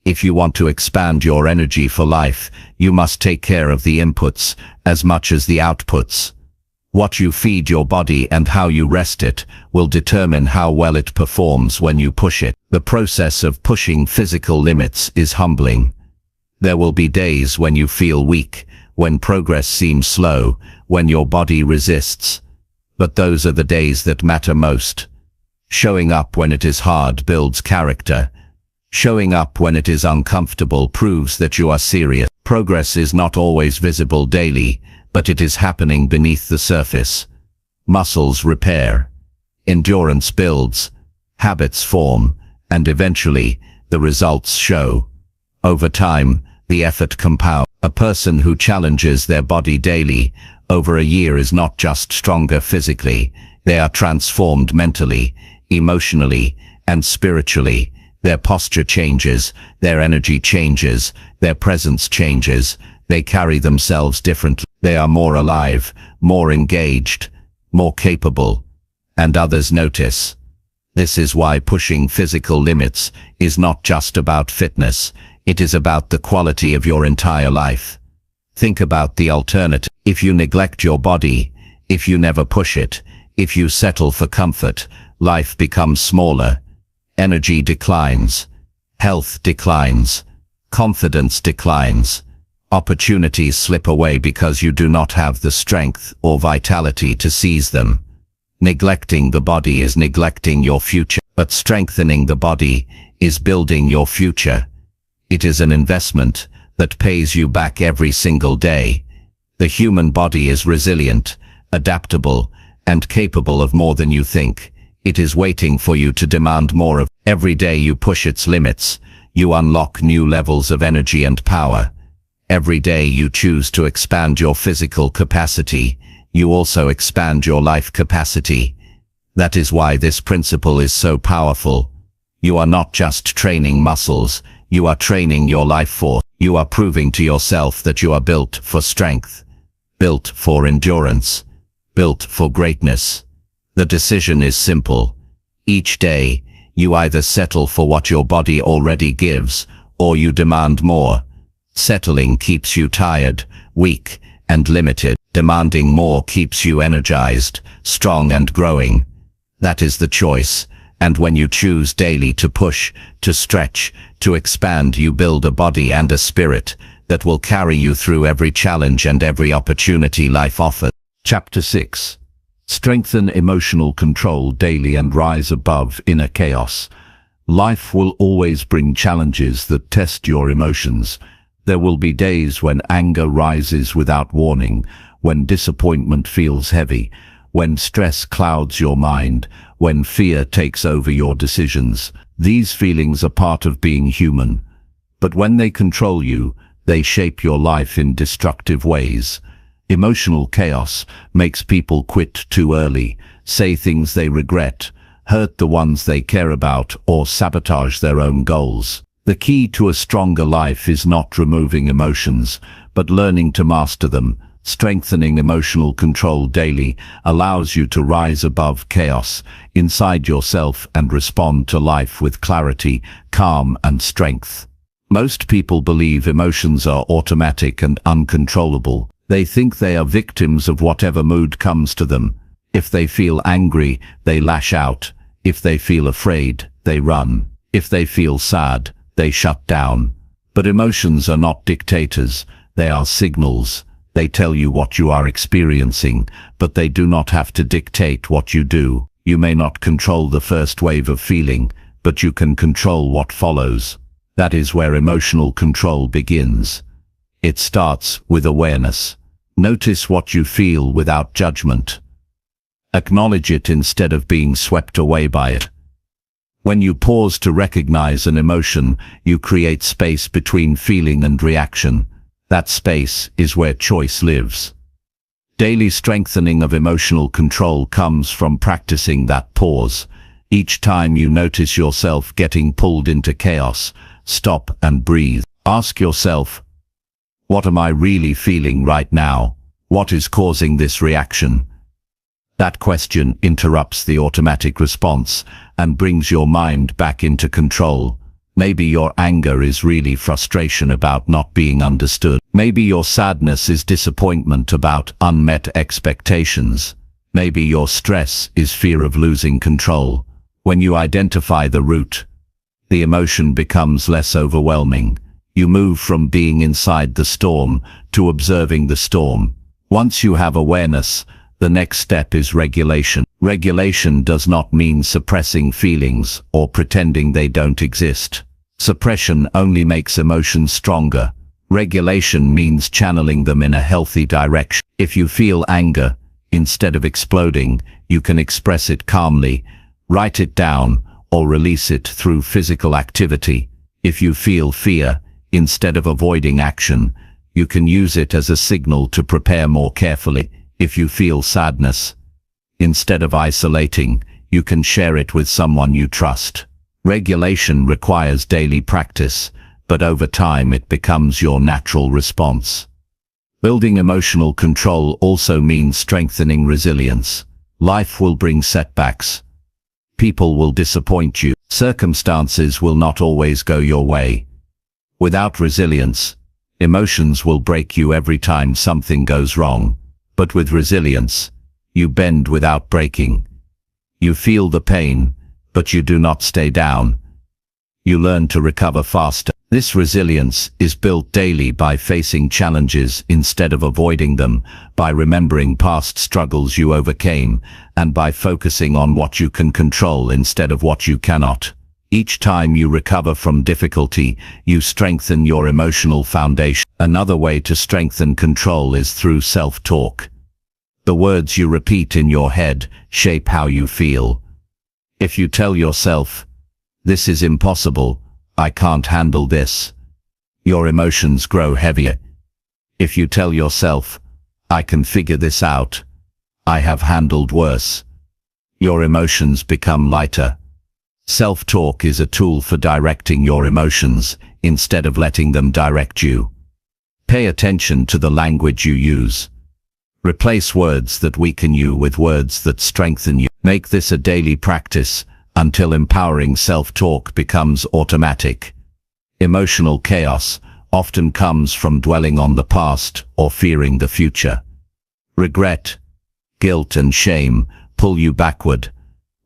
Speaker 2: If you want to expand your energy for life, you must take care of the inputs as much as the outputs. What you feed your body and how you rest it will determine how well it performs when you push it. The process of pushing physical limits is humbling. There will be days when you feel weak, when progress seems slow, when your body resists. But those are the days that matter most. Showing up when it is hard builds character. Showing up when it is uncomfortable proves that you are serious. Progress is not always visible daily, but it is happening beneath the surface. Muscles repair. Endurance builds. Habits form, and eventually, the results show. Over time, the effort compounds. A person who challenges their body daily over a year is not just stronger physically, they are transformed mentally, emotionally, and spiritually. Their posture changes, their energy changes, their presence changes, they carry themselves differently. They are more alive, more engaged, more capable, and others notice. This is why pushing physical limits is not just about fitness, it is about the quality of your entire life. Think about the alternative. If you neglect your body, if you never push it, if you settle for comfort, life becomes smaller. Energy declines. Health declines. Confidence declines. Opportunities slip away because you do not have the strength or vitality to seize them. Neglecting the body is neglecting your future, but strengthening the body is building your future. It is an investment that pays you back every single day. The human body is resilient, adaptable, and capable of more than you think. It is waiting for you to demand more of. Every day you push its limits, you unlock new levels of energy and power. Every day you choose to expand your physical capacity, you also expand your life capacity. That is why this principle is so powerful. You are not just training muscles, you are training your life force. You are proving to yourself that you are built for strength, built for endurance, built for greatness. The decision is simple. Each day, you either settle for what your body already gives, or you demand more. Settling keeps you tired, weak, and limited. Demanding more keeps you energized, strong and growing. That is the choice, and when you choose daily to push, to stretch, to expand, you build a body and a spirit that will carry you through every challenge and every opportunity life offers. Chapter 6. Strengthen emotional control daily and rise above inner chaos. Life will always bring challenges that test your emotions. There will be days when anger rises without warning, when disappointment feels heavy, when stress clouds your mind, when fear takes over your decisions. These feelings are part of being human. But when they control you, they shape your life in destructive ways. Emotional chaos makes people quit too early, say things they regret, hurt the ones they care about, or sabotage their own goals. The key to a stronger life is not removing emotions, but learning to master them, Strengthening emotional control daily allows you to rise above chaos inside yourself and respond to life with clarity, calm, and strength. Most people believe emotions are automatic and uncontrollable. They think they are victims of whatever mood comes to them. If they feel angry, they lash out. If they feel afraid, they run. If they feel sad, they shut down. But emotions are not dictators. They are signals. They tell you what you are experiencing, but they do not have to dictate what you do. You may not control the first wave of feeling, but you can control what follows. That is where emotional control begins. It starts with awareness. Notice what you feel without judgment. Acknowledge it instead of being swept away by it. When you pause to recognize an emotion, you create space between feeling and reaction. That space is where choice lives. Daily strengthening of emotional control comes from practicing that pause. Each time you notice yourself getting pulled into chaos, stop and breathe. Ask yourself, what am I really feeling right now? What is causing this reaction? That question interrupts the automatic response and brings your mind back into control. Maybe your anger is really frustration about not being understood. Maybe your sadness is disappointment about unmet expectations. Maybe your stress is fear of losing control. When you identify the root, the emotion becomes less overwhelming. You move from being inside the storm to observing the storm. Once you have awareness, the next step is regulation. Regulation does not mean suppressing feelings or pretending they don't exist. Suppression only makes emotions stronger. Regulation means channeling them in a healthy direction. If you feel anger, instead of exploding, you can express it calmly, write it down, or release it through physical activity. If you feel fear, instead of avoiding action, you can use it as a signal to prepare more carefully. If you feel sadness, instead of isolating, you can share it with someone you trust. Regulation requires daily practice, but over time it becomes your natural response. Building emotional control also means strengthening resilience. Life will bring setbacks. People will disappoint you. Circumstances will not always go your way. Without resilience, emotions will break you every time something goes wrong. But with resilience, you bend without breaking. You feel the pain, but you do not stay down. You learn to recover faster. This resilience is built daily by facing challenges instead of avoiding them, by remembering past struggles you overcame, and by focusing on what you can control instead of what you cannot. Each time you recover from difficulty, you strengthen your emotional foundation. Another way to strengthen control is through self-talk. The words you repeat in your head shape how you feel. If you tell yourself, "This is impossible, I can't handle this," your emotions grow heavier. If you tell yourself, "I can figure this out, I have handled worse," your emotions become lighter. Self-talk is a tool for directing your emotions instead of letting them direct you. Pay attention to the language you use. Replace words that weaken you with words that strengthen you. Make this a daily practice until empowering self-talk becomes automatic. Emotional chaos often comes from dwelling on the past or fearing the future. Regret, guilt and shame pull you backward.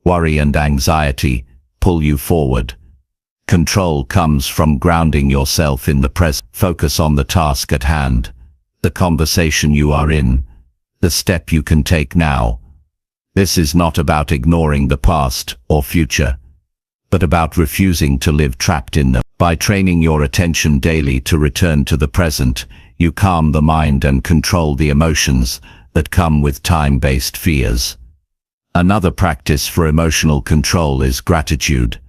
Speaker 2: Worry and anxiety pull you forward. Control comes from grounding yourself in the present. Focus on the task at hand, the conversation you are in, the step you can take now. This is not about ignoring the past or future, but about refusing to live trapped in them. By training your attention daily to return to the present, you calm the mind and control the emotions that come with time-based fears. Another practice for emotional control is gratitude.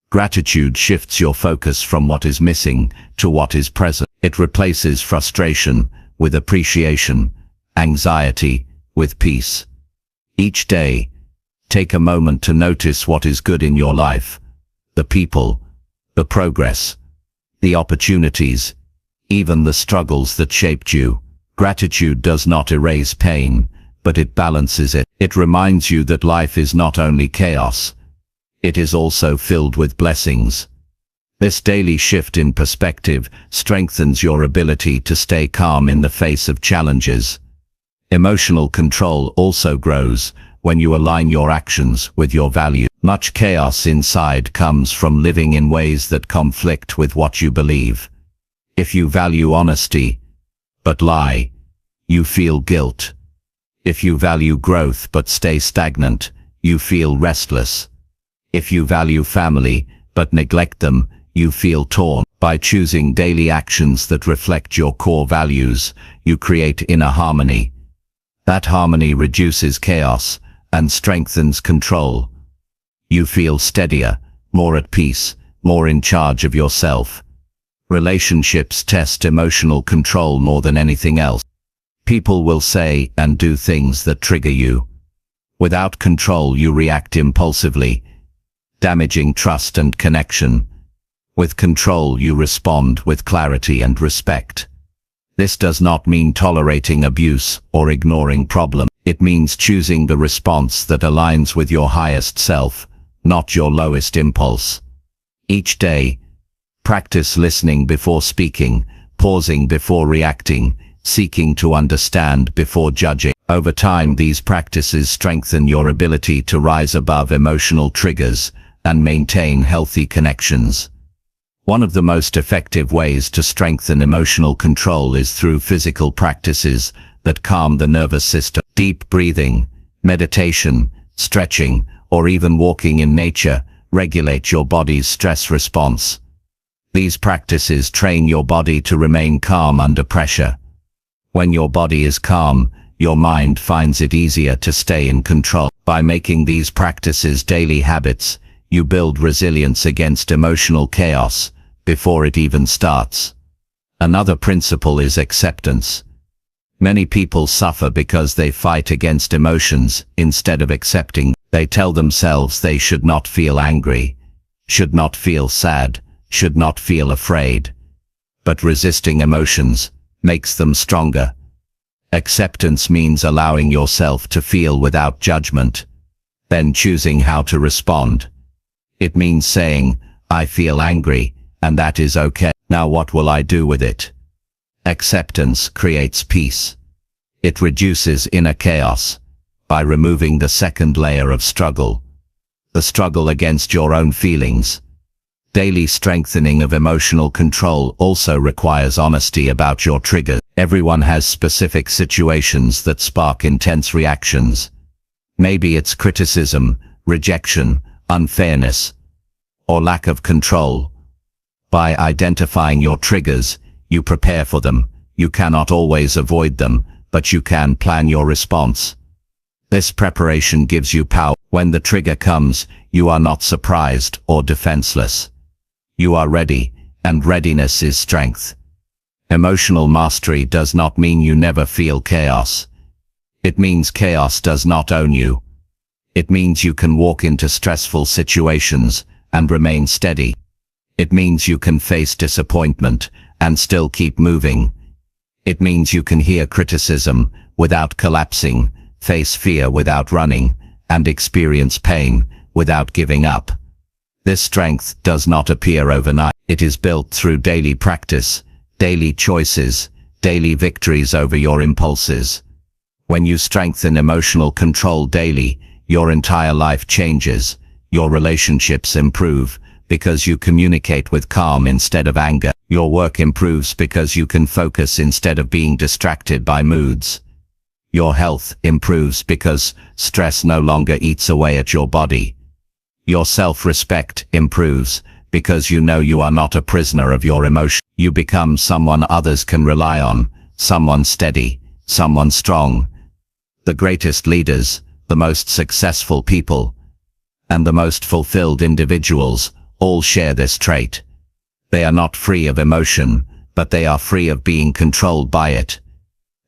Speaker 2: Gratitude shifts your focus from what is missing to what is present. It replaces frustration with appreciation, anxiety with peace. Each day, take a moment to notice what is good in your life, the people, the progress, the opportunities, even the struggles that shaped you. Gratitude does not erase pain, but it balances it. It reminds you that life is not only chaos, it is also filled with blessings. This daily shift in perspective strengthens your ability to stay calm in the face of challenges. Emotional control also grows when you align your actions with your values. Much chaos inside comes from living in ways that conflict with what you believe. If you value honesty, but lie, you feel guilt. If you value growth but stay stagnant, you feel restless. If you value family but neglect them, you feel torn. By choosing daily actions that reflect your core values, you create inner harmony. That harmony reduces chaos and strengthens control. You feel steadier, more at peace, more in charge of yourself. Relationships test emotional control more than anything else. People will say and do things that trigger you. Without control, you react impulsively, damaging trust and connection. With control, you respond with clarity and respect. This does not mean tolerating abuse or ignoring problems. It means choosing the response that aligns with your highest self, not your lowest impulse. Each day, practice listening before speaking, pausing before reacting, seeking to understand before judging. Over time, these practices strengthen your ability to rise above emotional triggers and maintain healthy connections. One of the most effective ways to strengthen emotional control is through physical practices that calm the nervous system. Deep breathing, meditation, stretching, or even walking in nature regulate your body's stress response. These practices train your body to remain calm under pressure. When your body is calm, your mind finds it easier to stay in control. By making these practices daily habits, you build resilience against emotional chaos before it even starts. Another principle is acceptance. Many people suffer because they fight against emotions instead of accepting. They tell themselves they should not feel angry, should not feel sad, should not feel afraid. But resisting emotions makes them stronger. Acceptance means allowing yourself to feel without judgment, then choosing how to respond. It means saying, I feel angry, and that is okay. Now what will I do with it? Acceptance creates peace. It reduces inner chaos by removing the second layer of struggle, the struggle against your own feelings. Daily strengthening of emotional control also requires honesty about your triggers. Everyone has specific situations that spark intense reactions. Maybe it's criticism, rejection, unfairness, or lack of control. By identifying your triggers, you prepare for them. You cannot always avoid them, but you can plan your response. This preparation gives you power. When the trigger comes, you are not surprised or defenseless. You are ready, and readiness is strength. Emotional mastery does not mean you never feel chaos. It means chaos does not own you. It means you can walk into stressful situations and remain steady. It means you can face disappointment and still keep moving. It means you can hear criticism without collapsing, face fear without running, and experience pain without giving up. This strength does not appear overnight. It is built through daily practice, daily choices, daily victories over your impulses. When you strengthen emotional control daily, your entire life changes. Your relationships improve because you communicate with calm instead of anger. Your work improves because you can focus instead of being distracted by moods. Your health improves because stress no longer eats away at your body. Your self-respect improves because you know you are not a prisoner of your emotions. You become someone others can rely on, someone steady, someone strong. The greatest leaders, the most successful people, and the most fulfilled individuals all share this trait. They are not free of emotion, but they are free of being controlled by it.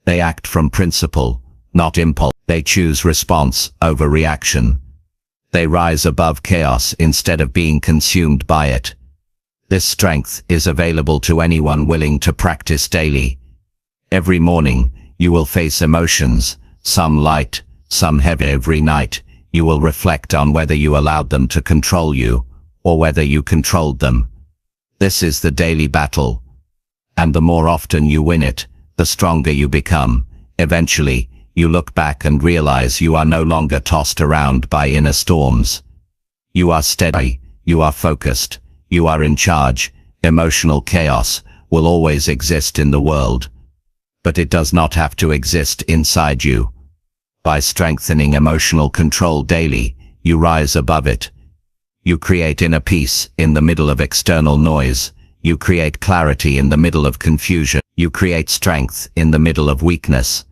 Speaker 2: They act from principle, not impulse. They choose response over reaction. They rise above chaos instead of being consumed by it. This strength is available to anyone willing to practice daily. Every morning, You will face emotions, some light, some heavy. Every night, you will reflect on whether you allowed them to control you, or whether you controlled them. This is the daily battle. And the more often you win it, the stronger you become. Eventually, you look back and realize you are no longer tossed around by inner storms. You are steady, you are focused, you are in charge. Emotional chaos will always exist in the world, but it does not have to exist inside you. By strengthening emotional control daily, you rise above it. You create inner peace in the middle of external noise. You create clarity in the middle of confusion. You create strength in the middle of weakness.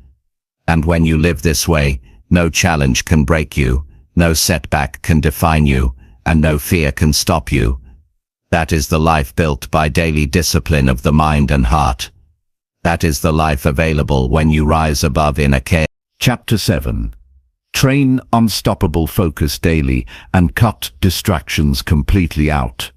Speaker 2: And when you live this way, no challenge can break you, no setback can define you, and no fear can stop you. That is the life built by daily discipline of the mind and heart. That is the life available when you rise above inner chaos.
Speaker 1: Chapter 7. Train unstoppable focus daily and cut distractions completely out.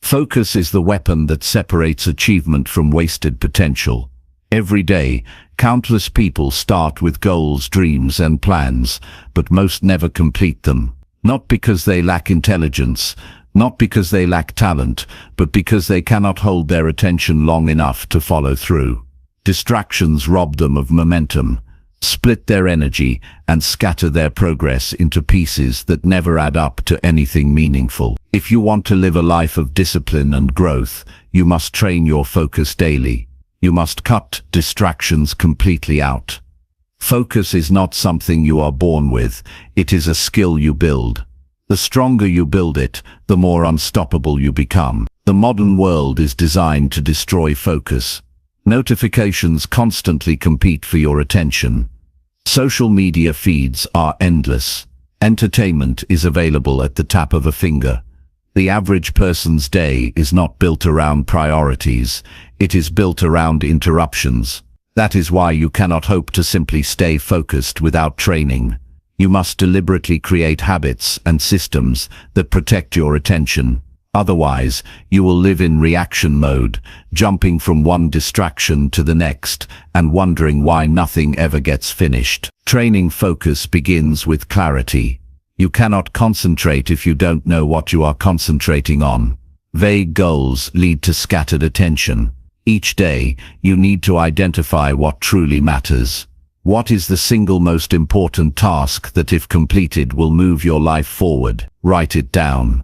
Speaker 1: Focus is the weapon that separates achievement from wasted potential. Every day, countless people start with goals, dreams, and plans, but most never complete them. Not because they lack intelligence, not because they lack talent, but because they cannot hold their attention long enough to follow through. Distractions rob them of momentum, split their energy, and scatter their progress into pieces that never add up to anything meaningful. If you want to live a life of discipline and growth, you must train your focus daily. You must cut distractions completely out. Focus is not something you are born with, it is a skill you build. The stronger you build it, the more unstoppable you become. The modern world is designed to destroy focus. Notifications constantly compete for your attention. Social media feeds are endless. Entertainment is available at the tap of a finger. The average person's day is not built around priorities, it is built around interruptions. That is why you cannot hope to simply stay focused without training. You must deliberately create habits and systems that protect your attention. Otherwise, you will live in reaction mode, jumping from one distraction to the next and wondering why nothing ever gets finished. Training focus begins with clarity. You cannot concentrate if you don't know what you are concentrating on. Vague goals lead to scattered attention. Each day, you need to identify what truly matters. What is the single most important task that, if completed, will move your life forward? Write it down.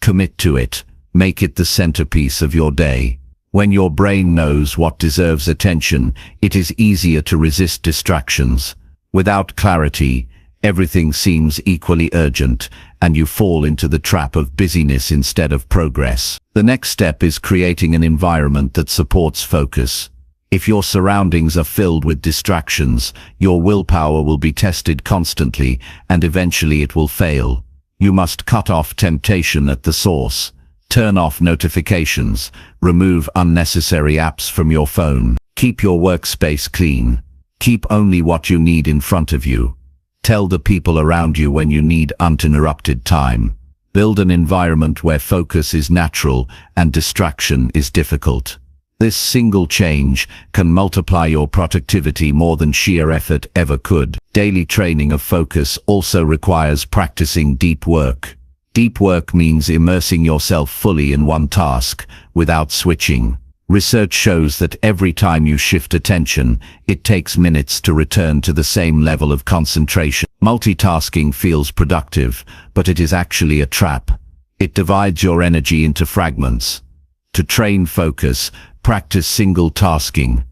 Speaker 1: Commit to it. Make it the centerpiece of your day. When your brain knows what deserves attention, it is easier to resist distractions. Without clarity, everything seems equally urgent, and you fall into the trap of busyness instead of progress. The next step is creating an environment that supports focus. If your surroundings are filled with distractions, your willpower will be tested constantly, and eventually it will fail. You must cut off temptation at the source. Turn off notifications. Remove unnecessary apps from your phone. Keep your workspace clean. Keep only what you need in front of you. Tell the people around you when you need uninterrupted time. Build an environment where focus is natural and distraction is difficult. This single change can multiply your productivity more than sheer effort ever could. Daily training of focus also requires practicing deep work. Deep work means immersing yourself fully in one task, without switching. Research shows that every time you shift attention, it takes minutes to return to the same level of concentration. Multitasking feels productive, but it is actually a trap. It divides your energy into fragments. To train focus, practice single tasking.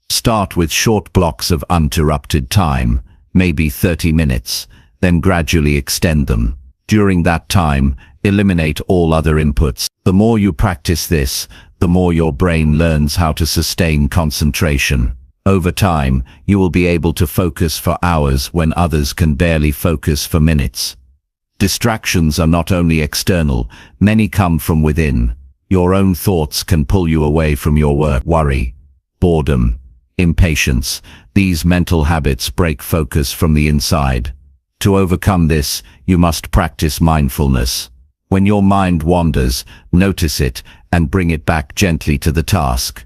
Speaker 1: Start with short blocks of uninterrupted time, maybe 30 minutes, then gradually extend them. During that time, eliminate all other inputs. The more you practice this, the more your brain learns how to sustain concentration. Over time, you will be able to focus for hours when others can barely focus for minutes. Distractions are not only external, many come from within. Your own thoughts can pull you away from your work. Worry, boredom, impatience. These mental habits break focus from the inside. To overcome this, you must practice mindfulness. When your mind wanders, notice it and bring it back gently to the task.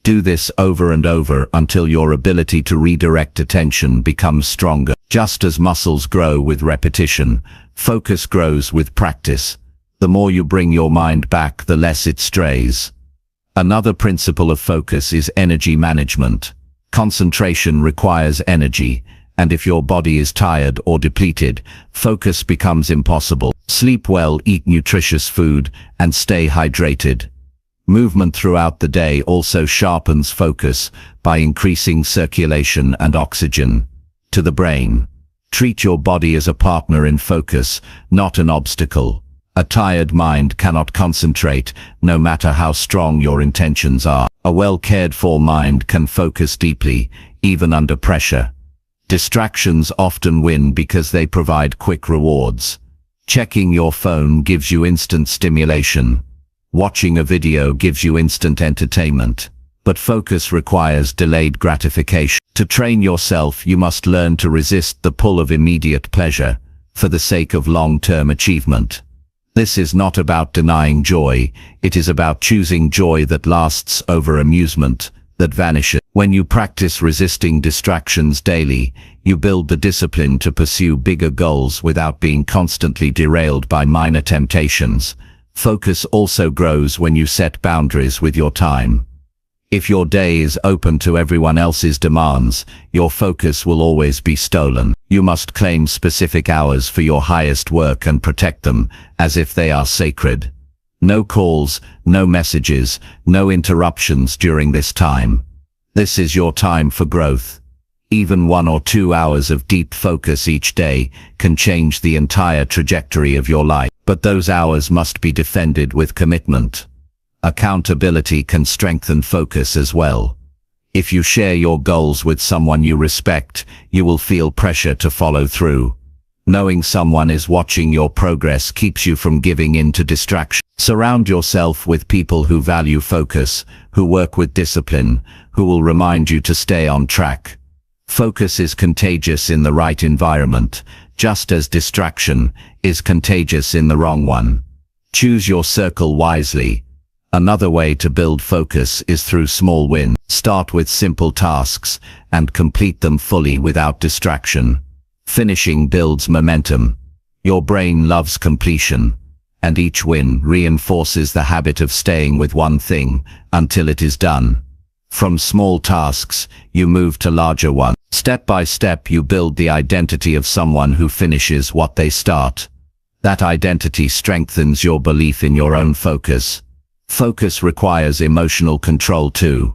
Speaker 2: Do this over and over until your ability to redirect attention becomes stronger. Just as muscles grow with repetition, focus grows with practice. The more you bring your mind back, the less it strays. Another principle of focus is energy management. Concentration requires energy, and if your body is tired or depleted, focus becomes impossible. Sleep well, eat nutritious food, and stay hydrated. Movement throughout the day also sharpens focus by increasing circulation and oxygen to the brain. Treat your body as a partner in focus, not an obstacle. A tired mind cannot concentrate, no matter how strong your intentions are. A well-cared-for mind can focus deeply, even under pressure. Distractions often win because they provide quick rewards. Checking your phone gives you instant stimulation. Watching a video gives you instant entertainment. But focus requires delayed gratification. To train yourself, you must learn to resist the pull of immediate pleasure for the sake of long-term achievement. This is not about denying joy, it is about choosing joy that lasts over amusement that vanishes. When you practice resisting distractions daily, you build the discipline to pursue bigger goals without being constantly derailed by minor temptations. Focus also grows when you set boundaries with your time. If your day is open to everyone else's demands, your focus will always be stolen. You must claim specific hours for your highest work and protect them as if they are sacred. No calls, no messages, no interruptions during this time. This is your time for growth. Even 1 or 2 hours of deep focus each day can change the entire trajectory of your life. But those hours must be defended with commitment. Accountability can strengthen focus as well. If you share your goals with someone you respect, you will feel pressure to follow through. Knowing someone is watching your progress keeps you from giving in to distraction. Surround yourself with people who value focus, who work with discipline, who will remind you to stay on track. Focus is contagious in the right environment, just as distraction is contagious in the wrong one. Choose your circle wisely. Another way to build focus is through small wins. Start with simple tasks and complete them fully without distraction. Finishing builds momentum. Your brain loves completion, and each win reinforces the habit of staying with one thing until it is done. From small tasks, you move to larger ones. Step by step, you build the identity of someone who finishes what they start. That identity strengthens your belief in your own focus. Focus requires emotional control too.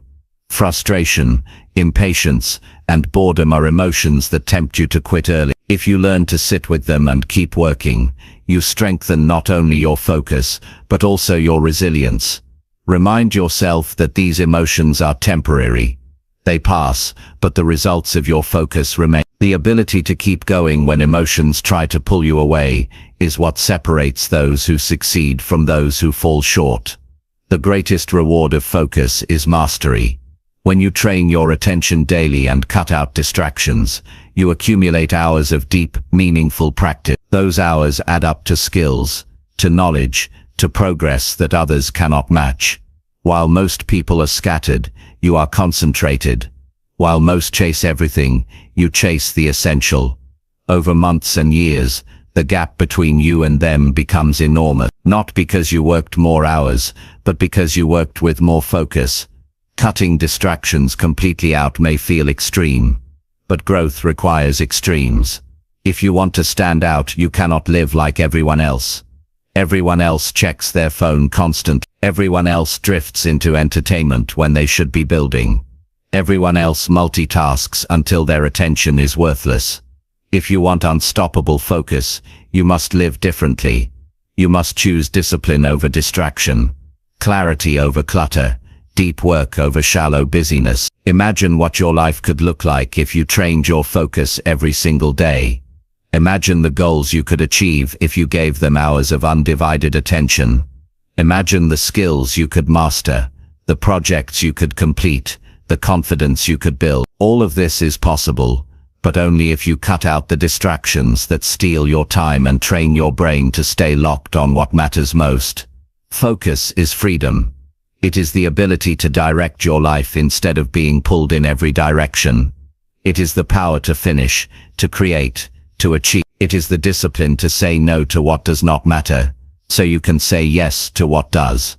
Speaker 2: Frustration, impatience, and boredom are emotions that tempt you to quit early. If you learn to sit with them and keep working, you strengthen not only your focus, but also your resilience. Remind yourself that these emotions are temporary. They pass, but the results of your focus remain. The ability to keep going when emotions try to pull you away is what separates those who succeed from those who fall short. The greatest reward of focus is mastery. When you train your attention daily and cut out distractions, you accumulate hours of deep, meaningful practice. Those hours add up to skills, to knowledge, to progress that others cannot match. While most people are scattered, you are concentrated. While most chase everything, you chase the essential. Over months and years, the gap between you and them becomes enormous. Not because you worked more hours, but because you worked with more focus. Cutting distractions completely out may feel extreme, but growth requires extremes. If you want to stand out, you cannot live like everyone else. Everyone else checks their phone constantly. Everyone else drifts into entertainment when they should be building. Everyone else multitasks until their attention is worthless. If you want unstoppable focus, you must live differently. You must choose discipline over distraction, clarity over clutter, deep work over shallow busyness. Imagine what your life could look like if you trained your focus every single day. Imagine the goals you could achieve if you gave them hours of undivided attention. Imagine the skills you could master, the projects you could complete, the confidence you could build. All of this is possible, but only if you cut out the distractions that steal your time and train your brain to stay locked on what matters most. Focus is freedom. It is the ability to direct your life instead of being pulled in every direction. It is the power to finish, to create, to achieve. It is the discipline to say no to what does not matter, so you can say yes to what does.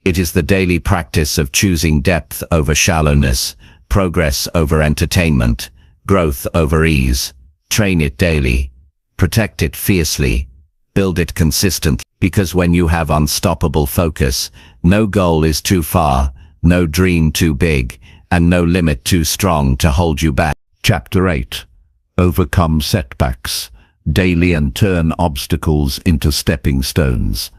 Speaker 2: It is the daily practice of choosing depth over shallowness, progress over entertainment, growth over ease. Train it daily. Protect it fiercely. Build it consistently. Because when you have unstoppable focus, no goal is too far, no dream too big, and no limit too strong to hold you back.
Speaker 1: Chapter 8. Overcome setbacks daily and turn obstacles into stepping stones.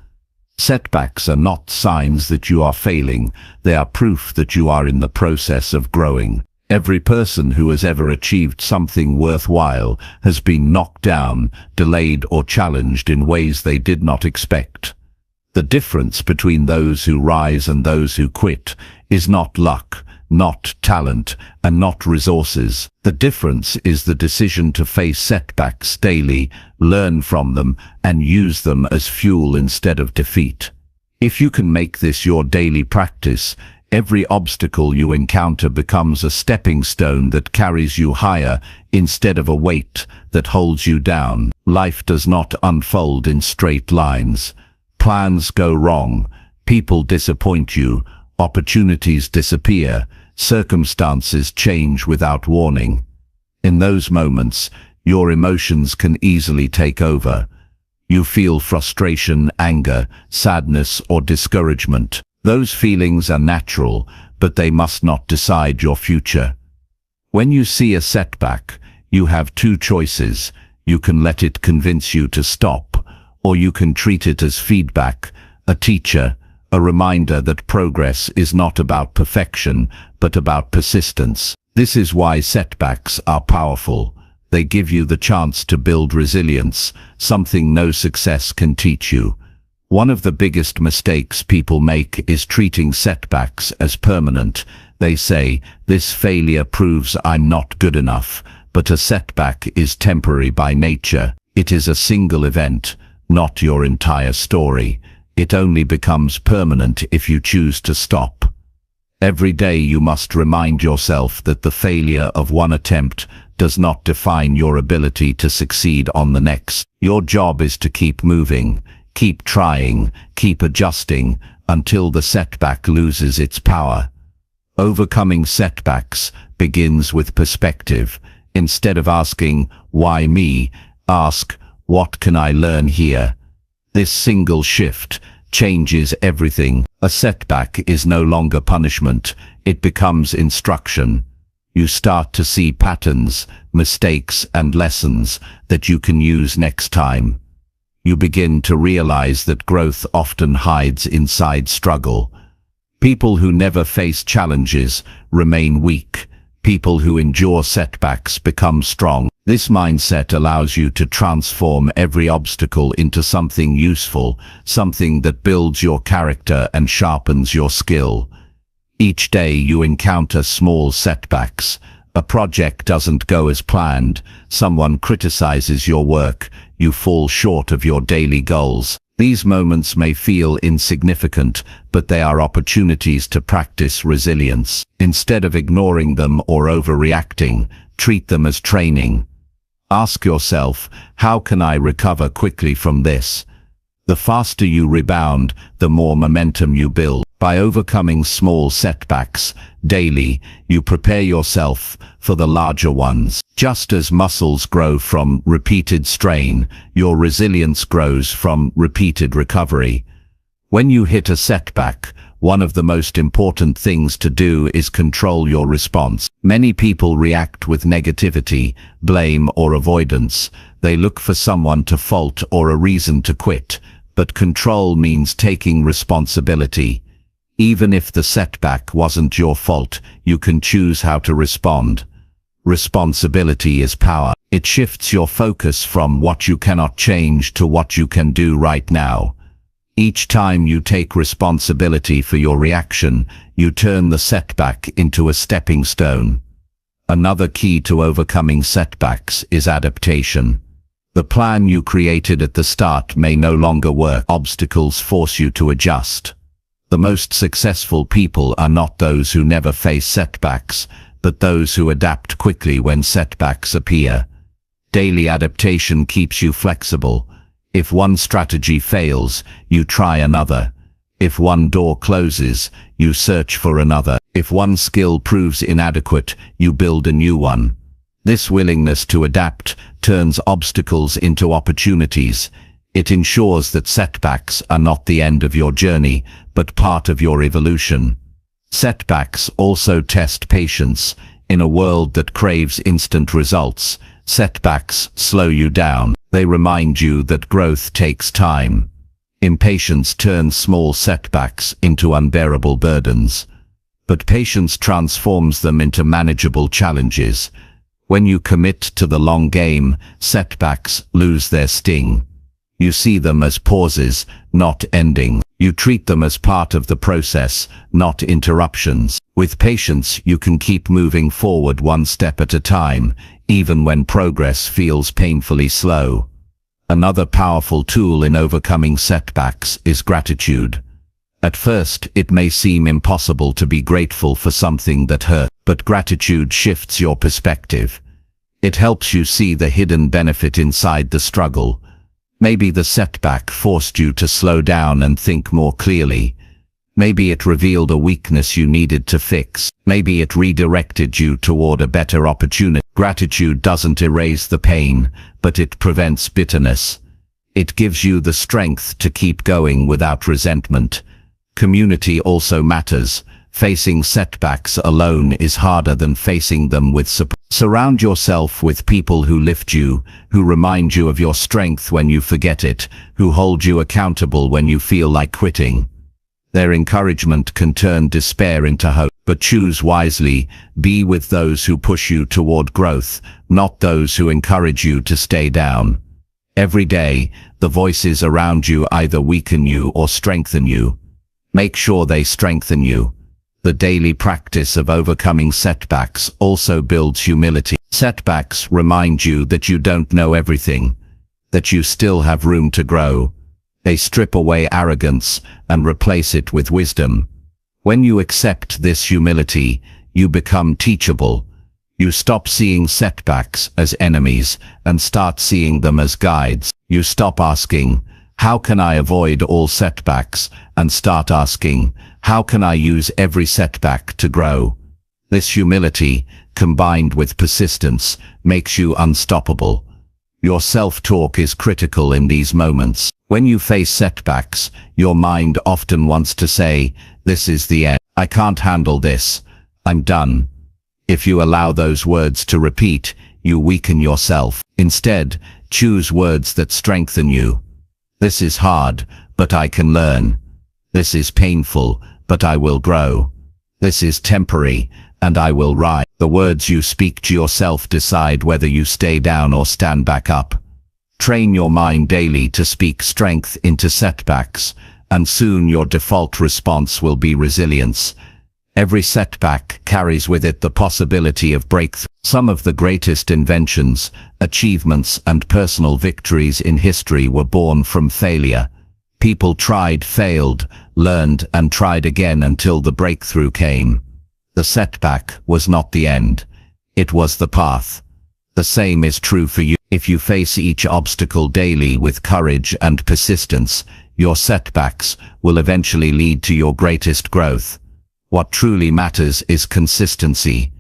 Speaker 1: Setbacks are not signs that you are failing, they are proof that you are in the process of growing. Every person who has ever achieved something worthwhile has been knocked down, delayed or challenged in ways they did not expect. The difference between those who rise and those who quit is not luck, not talent, and not resources. The difference is the decision to face setbacks daily, learn from them, and use them as fuel instead of defeat. If you can make this your daily practice, every obstacle you encounter becomes a stepping stone that carries you higher instead of a weight that holds you down. Life does not unfold in straight lines. Plans go wrong, people disappoint you, opportunities disappear, circumstances change without warning. In those moments, your emotions can easily take over. You feel frustration, anger, sadness, or discouragement. Those feelings are natural, but they must not decide your future. When you see a setback, you have two choices. You can let it convince you to stop, or you can treat it as feedback, a teacher, a reminder that progress is not about perfection, but about persistence. This is why setbacks are powerful. They give you the chance to build resilience, something no success can teach you. One of the biggest mistakes people make is treating setbacks as permanent. They say, "This failure proves I'm not good enough," but a setback is temporary by nature. It is a single event, not your entire story. It only becomes permanent if you choose to stop. Every day you must remind yourself that the failure of one attempt does not define your ability to succeed on the next. Your job is to keep moving, keep trying, keep adjusting, until the setback loses its power. Overcoming setbacks begins with perspective. Instead of asking, "Why me?" ask, "What can I learn here?" This single shift changes everything. A setback is no longer punishment, it becomes instruction. You start to see patterns, mistakes, and lessons that you can use next time. You begin to realize that growth often hides inside struggle. People who never face challenges remain weak. People who endure setbacks become strong. This mindset allows you to transform every obstacle into something useful, something that builds your character and sharpens your skill. Each day you encounter small setbacks. A project doesn't go as planned, someone criticizes your work, you fall short of your daily goals. These moments may feel insignificant, but they are opportunities to practice resilience. Instead of ignoring them or overreacting, treat them as training. Ask yourself, how can I recover quickly from this? The faster you rebound, the more momentum you build. By overcoming small setbacks daily, you prepare yourself for the larger ones. Just as muscles grow from repeated strain, your resilience grows from repeated recovery. When you hit a setback, one of the most important things to do is control your response. Many people react with negativity, blame, or avoidance. They look for someone to fault or a reason to quit. But control means taking responsibility. Even if the setback wasn't your fault, you can choose how to respond. Responsibility is power. It shifts your focus from what you cannot change to what you can do right now. Each time you take responsibility for your reaction, you turn the setback into a stepping stone. Another key to overcoming setbacks is adaptation. The plan you created at the start may no longer work. Obstacles force you to adjust. The most successful people are not those who never face setbacks, but those who adapt quickly when setbacks appear. Daily adaptation keeps you flexible. If one strategy fails, you try another. If one door closes, you search for another. If one skill proves inadequate, you build a new one. This willingness to adapt turns obstacles into opportunities. It ensures that setbacks are not the end of your journey, but part of your evolution. Setbacks also test patience. In a world that craves instant results, setbacks slow you down. They remind you that growth takes time. Impatience turns small setbacks into unbearable burdens. But patience transforms them into manageable challenges. When you commit to the long game, setbacks lose their sting. You see them as pauses, not ending. You treat them as part of the process, not interruptions. With patience, you can keep moving forward one step at a time, even when progress feels painfully slow. Another powerful tool in overcoming setbacks is gratitude. At first, it may seem impossible to be grateful for something that hurt, but gratitude shifts your perspective. It helps you see the hidden benefit inside the struggle. Maybe the setback forced you to slow down and think more clearly. Maybe it revealed a weakness you needed to fix. Maybe it redirected you toward a better opportunity. Gratitude doesn't erase the pain, but it prevents bitterness. It gives you the strength to keep going without resentment. Community also matters. Facing setbacks alone is harder than facing them with support. Surround yourself with people who lift you, who remind you of your strength when you forget it, who hold you accountable when you feel like quitting. Their encouragement can turn despair into hope, but choose wisely. Be with those who push you toward growth, not those who encourage you to stay down. Every day, the voices around you either weaken you or strengthen you. Make sure they strengthen you. The daily practice of overcoming setbacks also builds humility. Setbacks remind you that you don't know everything, that you still have room to grow. They strip away arrogance and replace it with wisdom. When you accept this humility, you become teachable. You stop seeing setbacks as enemies and start seeing them as guides. You stop asking, "How can I avoid all setbacks?" and start asking, "How can I use every setback to grow?" This humility, combined with persistence, makes you unstoppable. Your self-talk is critical in these moments. When you face setbacks, your mind often wants to say, "This is the end. I can't handle this. I'm done." If you allow those words to repeat, you weaken yourself. Instead, choose words that strengthen you. "This is hard, but I can learn. This is painful, but I will grow. This is temporary, and I will rise." The words you speak to yourself decide whether you stay down or stand back up. Train your mind daily to speak strength into setbacks, and soon your default response will be resilience. Every setback carries with it the possibility of breakthrough. Some of the greatest inventions, achievements, and personal victories in history were born from failure. People tried, failed, learned, and tried again until the breakthrough came. The setback was not the end. It was the path. The same is true for you. If you face each obstacle daily with courage and persistence, your setbacks will eventually lead to your greatest growth. What truly matters is consistency.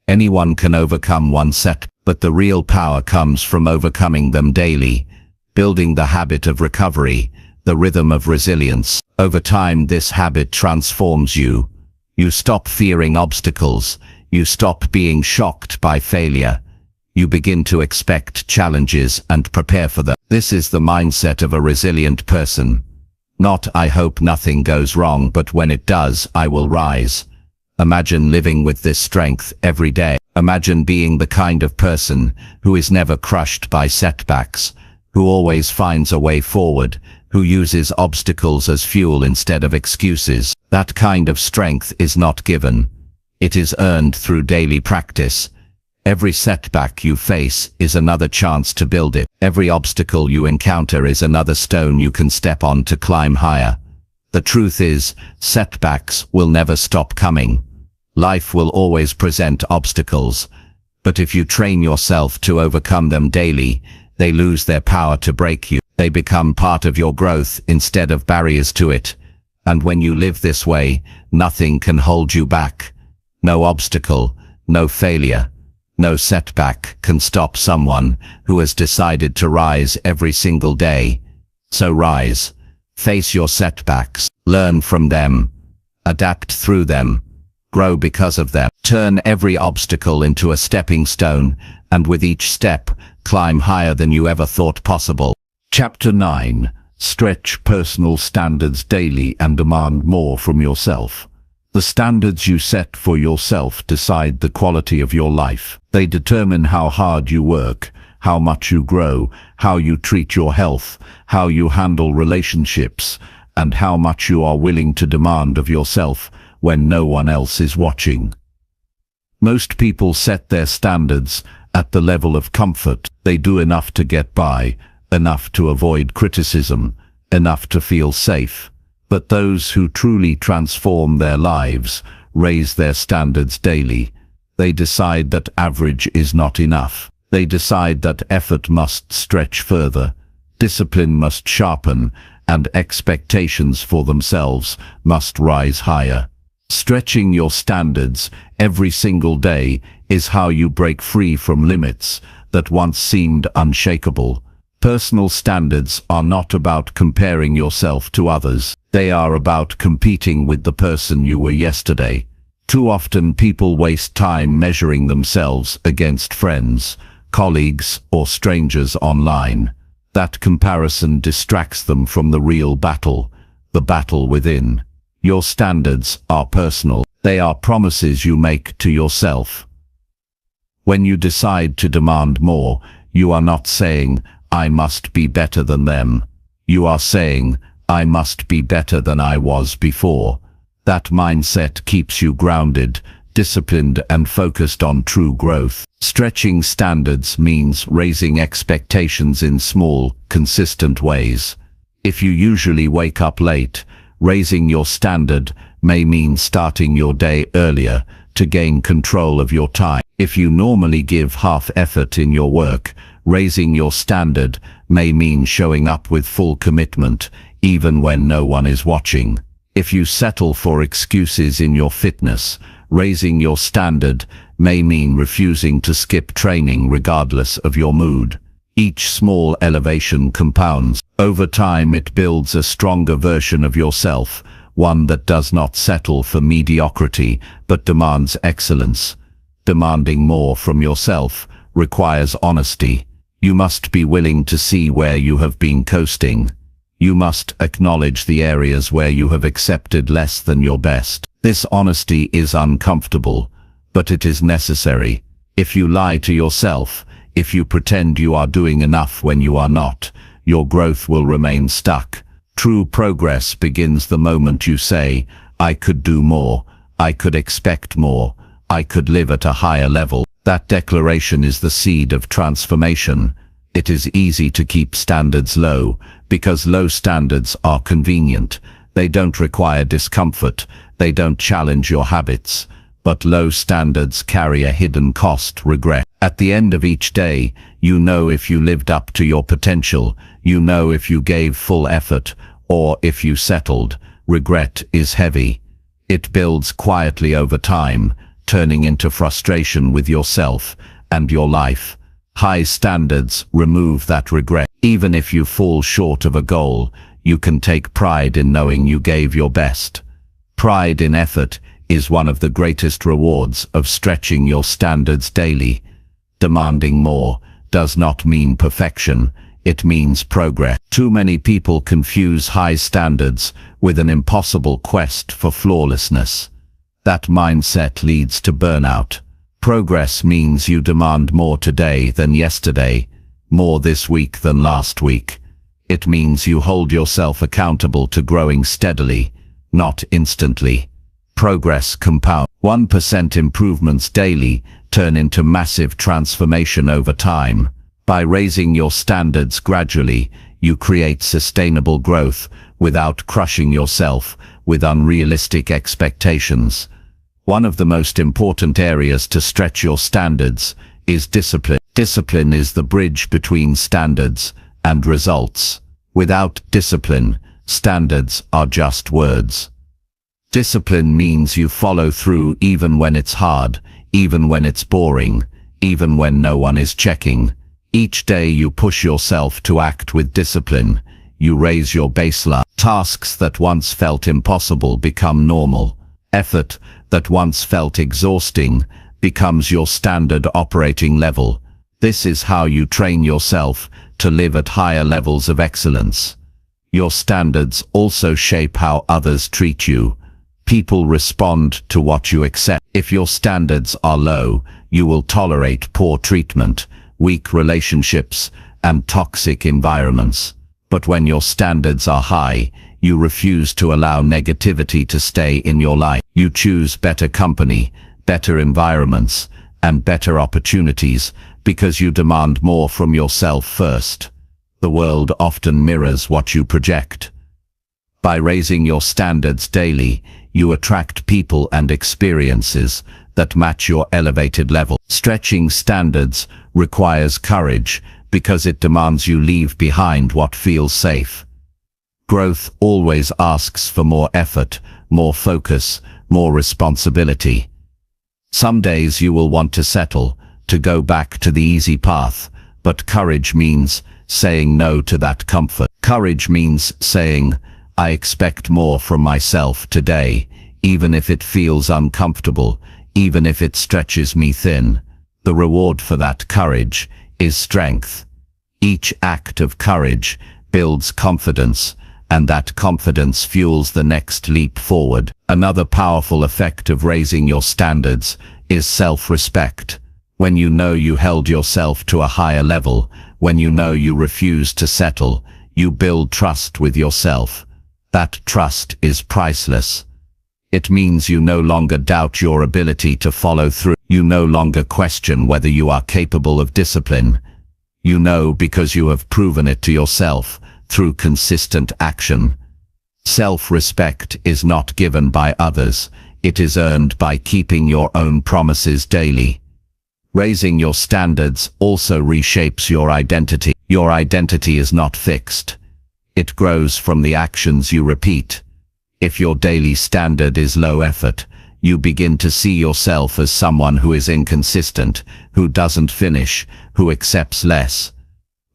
Speaker 1: Anyone can overcome one setback, but the real power comes from overcoming them daily, building the habit of recovery, the rhythm of resilience. Over time, this habit transforms you. You stop fearing obstacles. You stop being shocked by failure. You begin to expect challenges and prepare for them. This is the mindset of a resilient person. Not, "I hope nothing goes wrong, but when it does, I will rise." Imagine living with this strength every day. Imagine being the kind of person who is never crushed by setbacks, who always finds a way forward, who uses obstacles as fuel instead of excuses. That kind of strength is not given. It is earned through daily practice. Every setback you face is another chance to build it. Every obstacle you encounter is another stone you can step on to climb higher.
Speaker 2: The truth is, setbacks will never stop coming. Life will always present obstacles, but if you train yourself to overcome them daily, they lose their power to break you. They become part of your growth instead of barriers to it. And when you live this way, nothing can hold you back. No obstacle, no failure, no setback can stop someone who has decided to rise every single day. So rise, face your setbacks, learn from them, adapt through them, grow because of them. Turn every obstacle into a stepping stone, and with each step, climb higher than you ever thought possible.
Speaker 1: Chapter 9. Stretch personal standards daily and demand more from yourself. The standards you set for yourself decide the quality of your life. They determine how hard you work, how much you grow, how you treat your health, how you handle relationships, and how much you are willing to demand of yourself when no one else is watching. Most people set their standards at the level of comfort. They do enough to get by, enough to avoid criticism, enough to feel safe. But those who truly transform their lives raise their standards daily. They decide that average is not enough. They decide that effort must stretch further, discipline must sharpen, and expectations for themselves must rise higher. Stretching your standards every single day is how you break free from limits that once seemed unshakable. Personal standards are not about comparing yourself to others. They are about competing with the person you were yesterday. Too often people waste time measuring themselves against friends, colleagues, or strangers online. That comparison distracts them from the real battle, the battle within. Your standards are personal. They are promises you make to yourself. When you decide to demand more, you are not saying, "I must be better than them." You are saying, "I must be better than I was before." That mindset keeps you grounded, disciplined, and focused on true growth. Stretching standards means raising expectations in small, consistent ways. If you usually wake up late, raising your standard may mean starting your day earlier to gain control of your time. If you normally give half effort in your work, raising your standard may mean showing up with full commitment, even when no one is watching. If you settle for excuses in your fitness, raising your standard may mean refusing to skip training regardless of your mood. Each small elevation compounds. Over time it builds a stronger version of yourself, one that does not settle for mediocrity but demands excellence. Demanding more from yourself requires honesty. You must be willing to see where you have been coasting. You must acknowledge the areas where you have accepted less than your best. This honesty is uncomfortable, but it is necessary. If you lie to yourself, if you pretend you are doing enough when you are not, your growth will remain stuck. True progress begins the moment you say, "I could do more, I could expect more, I could live at a higher level." That declaration is the seed of transformation. It is easy to keep standards low, because low standards are convenient. They don't require discomfort, they don't challenge your habits. But low standards carry a hidden cost: regret. At the end of each day, you know if you lived up to your potential, you know if you gave full effort, or if you settled. Regret is heavy. It builds quietly over time, turning into frustration with yourself and your life. High standards remove that regret. Even if you fall short of a goal, you can take pride in knowing you gave your best. Pride in effort is one of the greatest rewards of stretching your standards daily. Demanding more does not mean perfection, it means progress. Too many people confuse high standards with an impossible quest for flawlessness. That mindset leads to burnout. Progress means you demand more today than yesterday, more this week than last week. It means you hold yourself accountable to growing steadily, not instantly. Progress compounds. 1% improvements daily turn into massive transformation over time. By raising your standards gradually,
Speaker 2: you create sustainable growth without crushing yourself with unrealistic expectations. One of the most important areas to stretch your standards is discipline. Discipline is the bridge between standards and results. Without discipline, standards are just words. Discipline means you follow through even when it's hard, even when it's boring, even when no one is checking. Each day you push yourself to act with discipline. You raise your baseline. Tasks that once felt impossible become normal. Effort that once felt exhausting becomes your standard operating level. This is how you train yourself to live at higher levels of excellence. Your standards also shape how others treat you. People respond to what you accept. If your standards are low, you will tolerate poor treatment, weak relationships, and toxic environments. But when your standards are high, you refuse to allow negativity to stay in your life. You choose better company, better environments, and better opportunities because you demand more from yourself first. The world often mirrors what you project. By raising your standards daily, you attract people and experiences that match your elevated level. Stretching standards requires courage because it demands you leave behind what feels safe. Growth always asks for more effort, more focus, more responsibility. Some days you will want to settle, to go back to the easy path, but courage means saying no to that comfort. Courage means saying, I expect more from myself today, even if it feels uncomfortable, even if it stretches me thin. The reward for that courage is strength. Each act of courage builds confidence, and that confidence fuels the next leap forward. Another powerful effect of raising your standards is self-respect. When you know you held yourself to a higher level, when you know you refuse to settle, you build trust with yourself. That trust is priceless. It means you no longer doubt your ability to follow through. You no longer question whether you are capable of discipline. You know because you have proven it to yourself through consistent action. Self-respect is not given by others. It is earned by keeping your own promises daily. Raising your standards also reshapes your identity. Your identity is not fixed. It grows from the actions you repeat. If your daily standard is low effort, you begin to see yourself as someone who is inconsistent, who doesn't finish, who accepts less.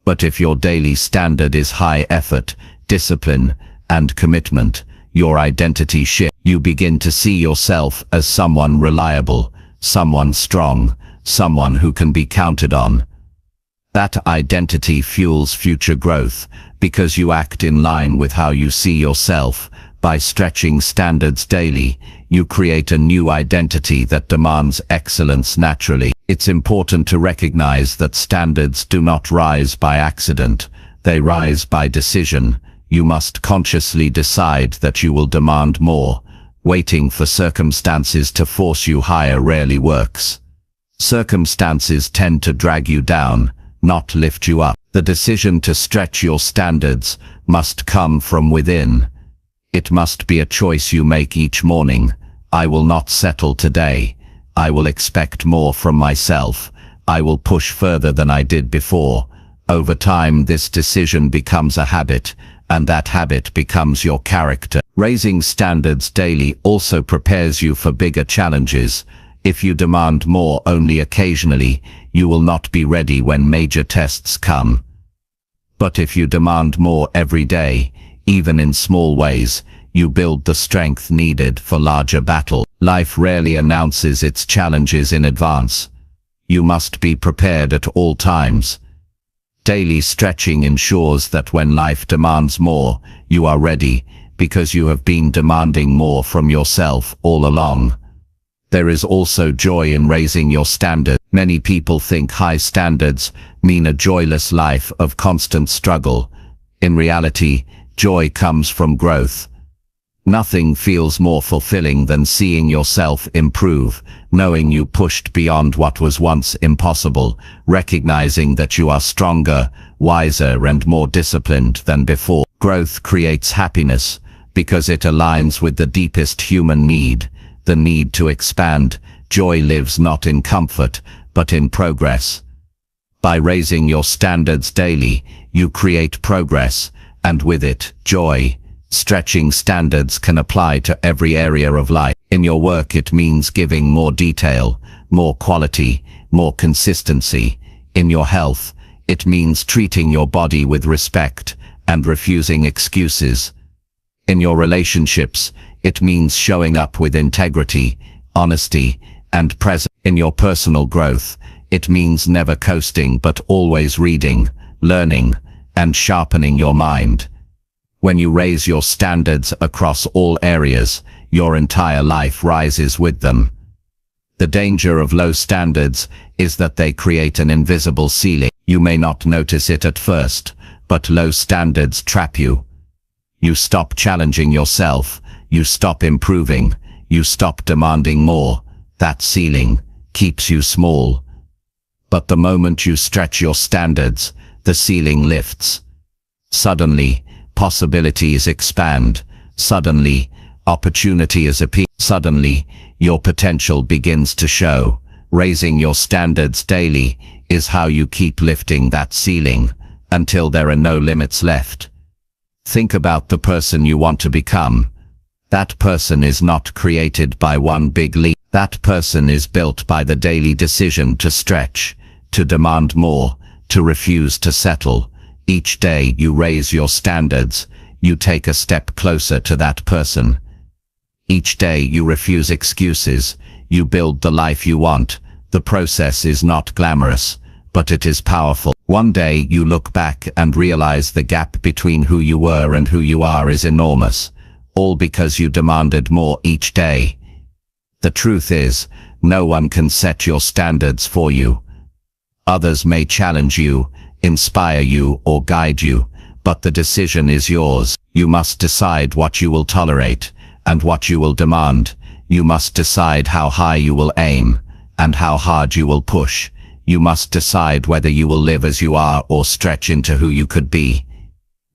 Speaker 2: But if your daily standard is high effort, discipline, and commitment, your identity shifts. You begin to see yourself as someone reliable, someone strong, someone who can be counted on. That identity fuels future growth because you act in line with how you see yourself. By stretching standards daily, you create a new identity that demands excellence naturally. It's important to recognize that standards do not rise by accident. They rise by decision. You must consciously decide that you will demand more. Waiting for circumstances to force you higher rarely works. Circumstances tend to drag you down, not lift you up. The decision to stretch your standards must come from within. It must be a choice you make each morning. I will not settle today. I will expect more from myself. I will push further than I did before. Over time, this decision becomes a habit, and that habit becomes your character. Raising standards daily also prepares you for bigger challenges. If you demand more only occasionally, you will not be ready when major tests come. But if you demand more every day, even in small ways, you build the strength needed for larger battles. Life rarely announces its challenges in advance. You must be prepared at all times. Daily stretching ensures that when life demands more, you are ready, because you have been demanding more from yourself all along. There is also joy in raising your standard. Many people think high standards mean a joyless life of constant struggle. In reality, joy comes from growth. Nothing feels more fulfilling than seeing yourself improve, knowing you pushed beyond what was once impossible, recognizing that you are stronger, wiser, and more disciplined than before. Growth creates happiness because it aligns with the deepest human need, the need to expand. Joy lives not in comfort, but in progress. By raising your standards daily, you create progress, and with it, joy. Stretching standards can apply to every area of life. In your work, it means giving more detail, more quality, more consistency. In your health, it means treating your body with respect and refusing excuses. In your relationships, it means showing up with integrity, honesty, and presence. In your personal growth, it means never coasting but always reading, learning, and sharpening your mind. When you raise your standards across all areas, your entire life rises with them. The danger of low standards is that they create an invisible ceiling. You may not notice it at first, but low standards trap you. You stop challenging yourself, you stop improving, you stop demanding more. That ceiling keeps you small. But the moment you stretch your standards, the ceiling lifts. Suddenly, possibilities expand. Suddenly, opportunities appear. Suddenly, your potential begins to show. Raising your standards daily is how you keep lifting that ceiling until there are no limits left. Think about the person you want to become. That person is not created by one big leap. That person is built by the daily decision to stretch, to demand more, to refuse to settle. Each day you raise your standards, you take a step closer to that person. Each day you refuse excuses, you build the life you want. The process is not glamorous, but it is powerful. One day you look back and realize the gap between who you were and who you are is enormous, all because you demanded more each day. The truth is, no one can set your standards for you. Others may challenge you, inspire you, or guide you, but the decision is yours. You must decide what you will tolerate and what you will demand. You must decide how high you will aim and how hard you will push. You must decide whether you will live as you are or stretch into who you could be.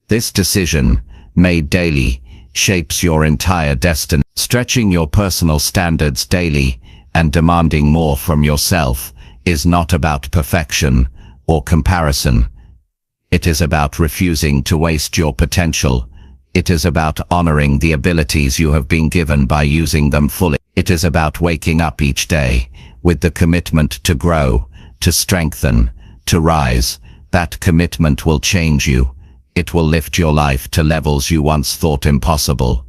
Speaker 2: This decision, made daily, shapes your entire destiny. Stretching your personal standards daily and demanding more from yourself is not about perfection or comparison. It is about refusing to waste your potential. It is about honoring the abilities you have been given by using them fully. It is about waking up each day with the commitment to grow, to strengthen, to rise. That commitment will change you. It will lift your life to levels you once thought impossible.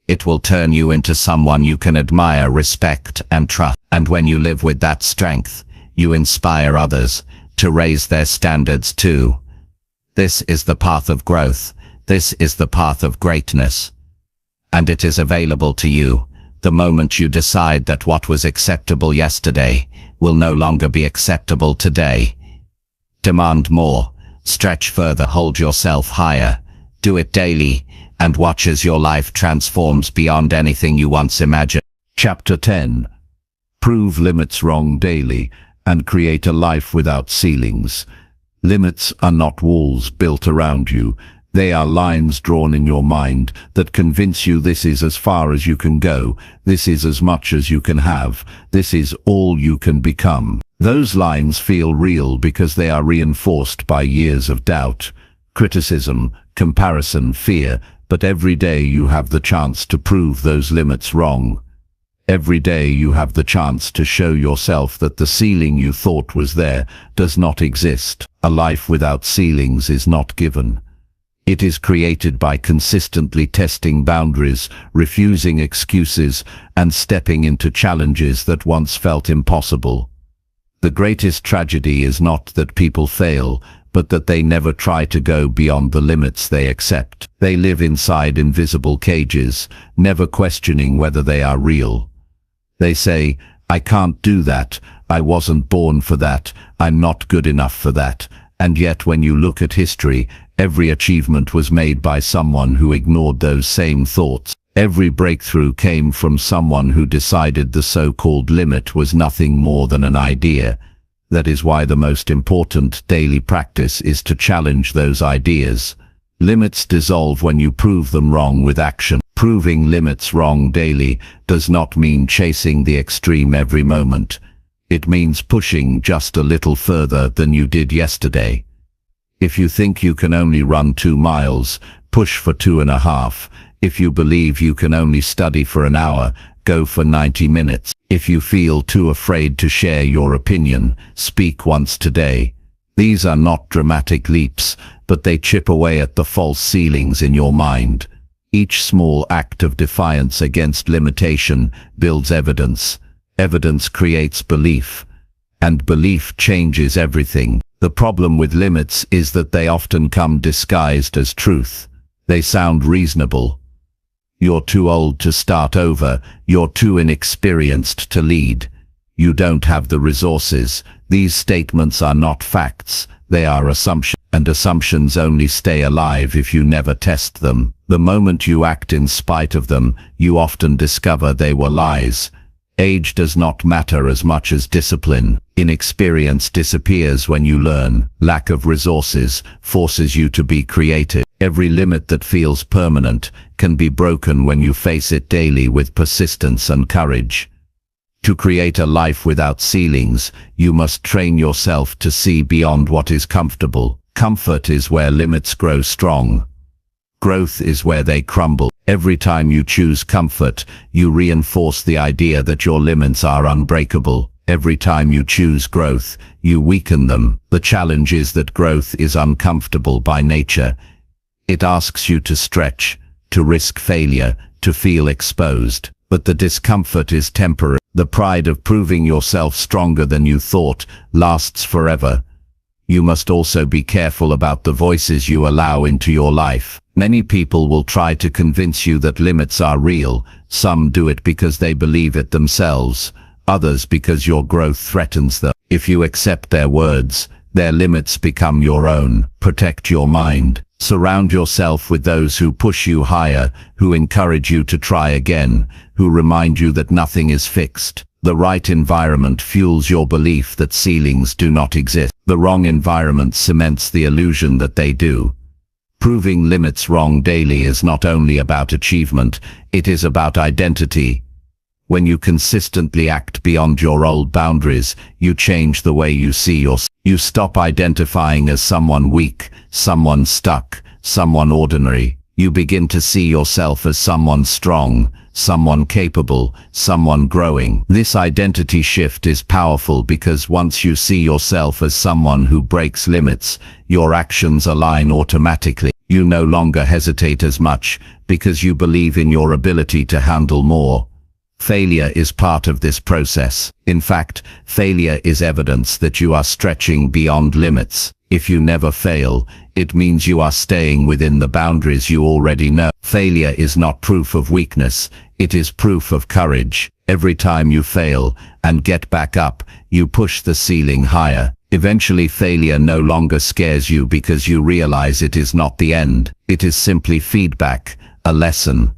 Speaker 2: It will turn you into someone you can admire, respect, and trust. And when you live with that strength, you inspire others to raise their standards too. This is the path of growth. This is the path of greatness. And it is available to you the moment you decide that what was acceptable yesterday will no longer be acceptable today. Demand more, stretch further, hold yourself higher. Do it daily, and watch as your life transforms beyond anything you once imagined.
Speaker 1: Chapter 10. Prove limits wrong daily and create a life without ceilings. Limits are not walls built around you. They are lines drawn in your mind that convince you this is as far as you can go, this is as much as you can have, this is all you can become. Those lines feel real because they are reinforced by years of doubt, criticism, comparison, fear, but every day you have the chance to prove those limits wrong. Every day you have the chance to show yourself that the ceiling you thought was there does not exist. A life without ceilings is not given. It is created by consistently testing boundaries, refusing excuses, and stepping into challenges that once felt impossible. The greatest tragedy is not that people fail, but that they never try to go beyond the limits they accept. They live inside invisible cages, never questioning whether they are real. They say, "I can't do that, I wasn't born for that, I'm not good enough for that." And yet when you look at history, every achievement was made by someone who ignored those same thoughts. Every breakthrough came from someone who decided the so-called limit was nothing more than an idea. That is why the most important daily practice is to challenge those ideas. Limits dissolve when you prove them wrong with action. Proving limits wrong daily does not mean chasing the extreme every moment. It means pushing just a little further than you did yesterday. If you think you can only run 2 miles, push for 2.5. If you believe you can only study for an hour, go for 90 minutes. If you feel too afraid to share your opinion, speak once today. These are not dramatic leaps, but they chip away at the false ceilings in your mind. Each small act of defiance against limitation builds evidence. Evidence creates belief, and belief changes everything. The problem with limits is that they often come disguised as truth. They sound reasonable. You're too old to start over. You're too inexperienced to lead. You don't have the resources. These statements are not facts. They are assumptions, and assumptions only stay alive if you never test them. The moment you act in spite of them, you often discover they were lies. Age does not matter as much as discipline. Inexperience disappears when you learn. Lack of resources forces you to be creative. Every limit that feels permanent can be broken when you face it daily with persistence and courage. To create a life without ceilings, you must train yourself to see beyond what is comfortable. Comfort is where limits grow strong. Growth is where they crumble. Every time you choose comfort, you reinforce the idea that your limits are unbreakable. Every time you choose growth, you weaken them. The challenge is that growth is uncomfortable by nature. It asks you to stretch, to risk failure, to feel exposed. But the discomfort is temporary. The pride of proving yourself stronger than you thought lasts forever. You must also be careful about the voices you allow into your life. Many people will try to convince you that limits are real. Some do it because they believe it themselves, others because your growth threatens them. If you accept their words, their limits become your own. Protect your mind. Surround yourself with those who push you higher, who encourage you to try again, who remind you that nothing is fixed. The right environment fuels your belief that ceilings do not exist. The wrong environment cements the illusion that they do. Proving limits wrong daily is not only about achievement, it is about identity. When you consistently act beyond your old boundaries, you change the way you see yourself. You stop identifying as someone weak, someone stuck, someone ordinary. You begin to see yourself as someone strong, someone capable, someone growing. This identity shift is powerful because once you see yourself as someone who breaks limits, your actions align automatically. You no longer hesitate as much because you believe in your ability to handle more. Failure is part of this process. In fact, failure is evidence that you are stretching beyond limits. If you never fail, it means you are staying within the boundaries you already know. Failure is not proof of weakness, it is proof of courage. Every time you fail and get back up, you push the ceiling higher. Eventually failure no longer scares you because you realize it is not the end. It is simply feedback, a lesson,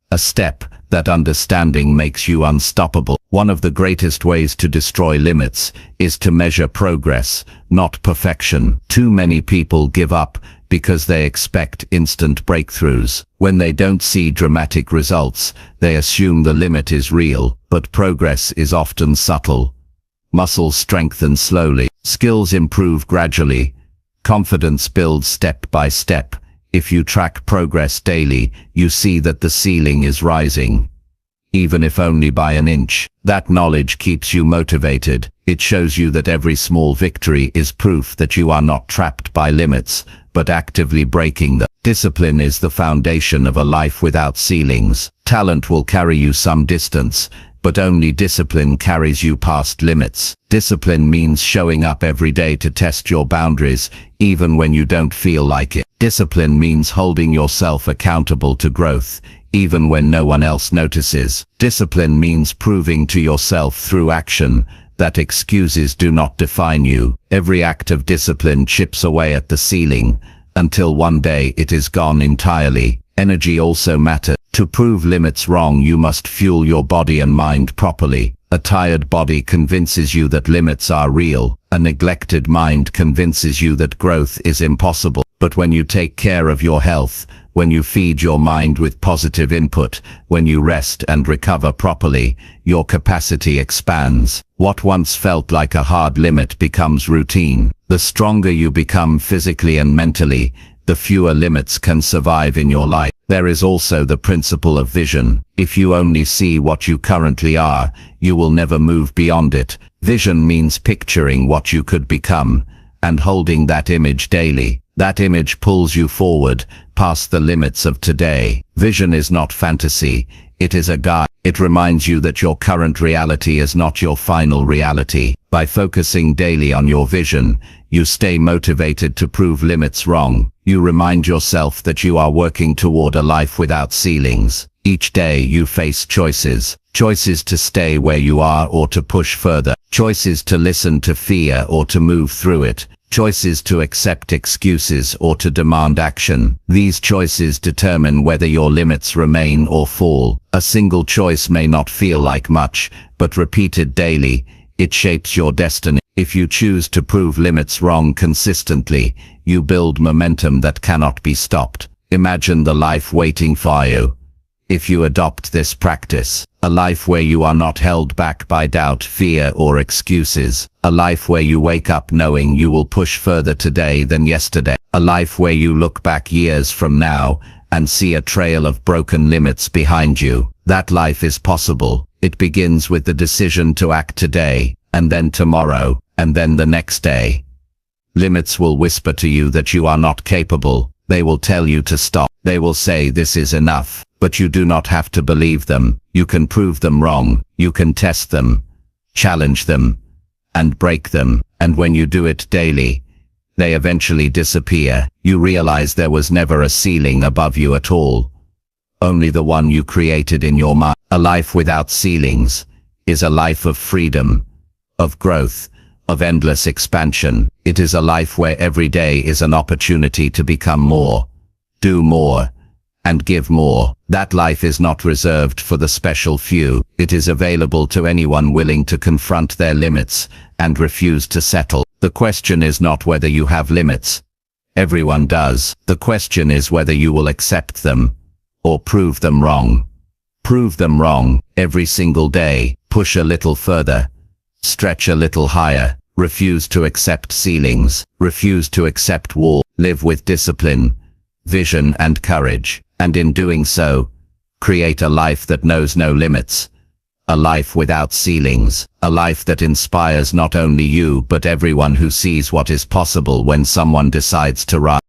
Speaker 1: a step. That understanding makes you unstoppable. One of the greatest ways to destroy limits is to measure progress, not perfection. Too many people give up because they expect instant breakthroughs. When they don't see dramatic results, they assume the limit is real, but progress is often subtle. Muscles strengthen slowly, skills improve gradually, confidence builds step by step. If you track progress daily, you see that the ceiling is rising, even if only by an inch. That knowledge keeps you motivated. It shows you that every small victory is proof that you are not trapped by limits, but actively breaking them. Discipline is the foundation of a life without ceilings. Talent will carry you some distance, but only discipline carries you past limits. Discipline means showing up every day to test your boundaries, even when you don't feel like it. Discipline means holding yourself accountable to growth, even when no one else notices. Discipline means proving to yourself through action that excuses do not define you. Every act of discipline chips away at the ceiling, until one day it is gone entirely. Energy also matters.
Speaker 2: To prove limits wrong, you must fuel your body and mind properly. A tired body convinces you that limits are real. A neglected mind convinces you that growth is impossible. But when you take care of your health, when you feed your mind with positive input, when you rest and recover properly, your capacity expands. What once felt like a hard limit becomes routine. The stronger you become physically and mentally, the fewer limits can survive in your life. There is also the principle of vision. If you only see what you currently are, you will never move beyond it. Vision means picturing what you could become, and holding that image daily. That image pulls you forward, past the limits of today. Vision is not fantasy, it is a guide. It reminds you that your current reality is not your final reality. By focusing daily on your vision, you stay motivated to prove limits wrong. You remind yourself that you are working toward a life without ceilings. Each day you face choices. Choices to stay where you are or to push further. Choices to listen to fear or to move through it. Choices to accept excuses or to demand action. These choices determine whether your limits remain or fall. A single choice may not feel like much, but repeated daily, it shapes your destiny. If you choose to prove limits wrong consistently, you build momentum that cannot be stopped. Imagine the life waiting for you. If you adopt this practice, a life where you are not held back by doubt, fear, or excuses. A life where you wake up knowing you will push further today than yesterday. A life where you look back years from now and see a trail of broken limits behind you. That life is possible. It begins with the decision to act today, and then tomorrow, and then the next day. Limits will whisper to you that you are not capable. They will tell you to stop. They will say this is enough. But you do not have to believe them. You can prove them wrong. You can test them, challenge them, and break them. And when you do it daily, they eventually disappear. You realize there was never a ceiling above you at all. Only the one you created in your mind. A life without ceilings is a life of freedom, of growth, of endless expansion. It is a life where every day is an opportunity to become more, do more, and give more. That life is not reserved for the special few. It is available to anyone willing to confront their limits and refuse to settle. The question is not whether you have limits. Everyone does. The question is whether you will accept them or prove them wrong. Prove them wrong every single day. Push a little further. Stretch a little higher. Refuse to accept ceilings. Refuse to accept walls. Live with discipline, vision, and courage. And in doing so, create a life that knows no limits. A life without ceilings. A life that inspires not only you but everyone who sees what is possible when someone decides to rise.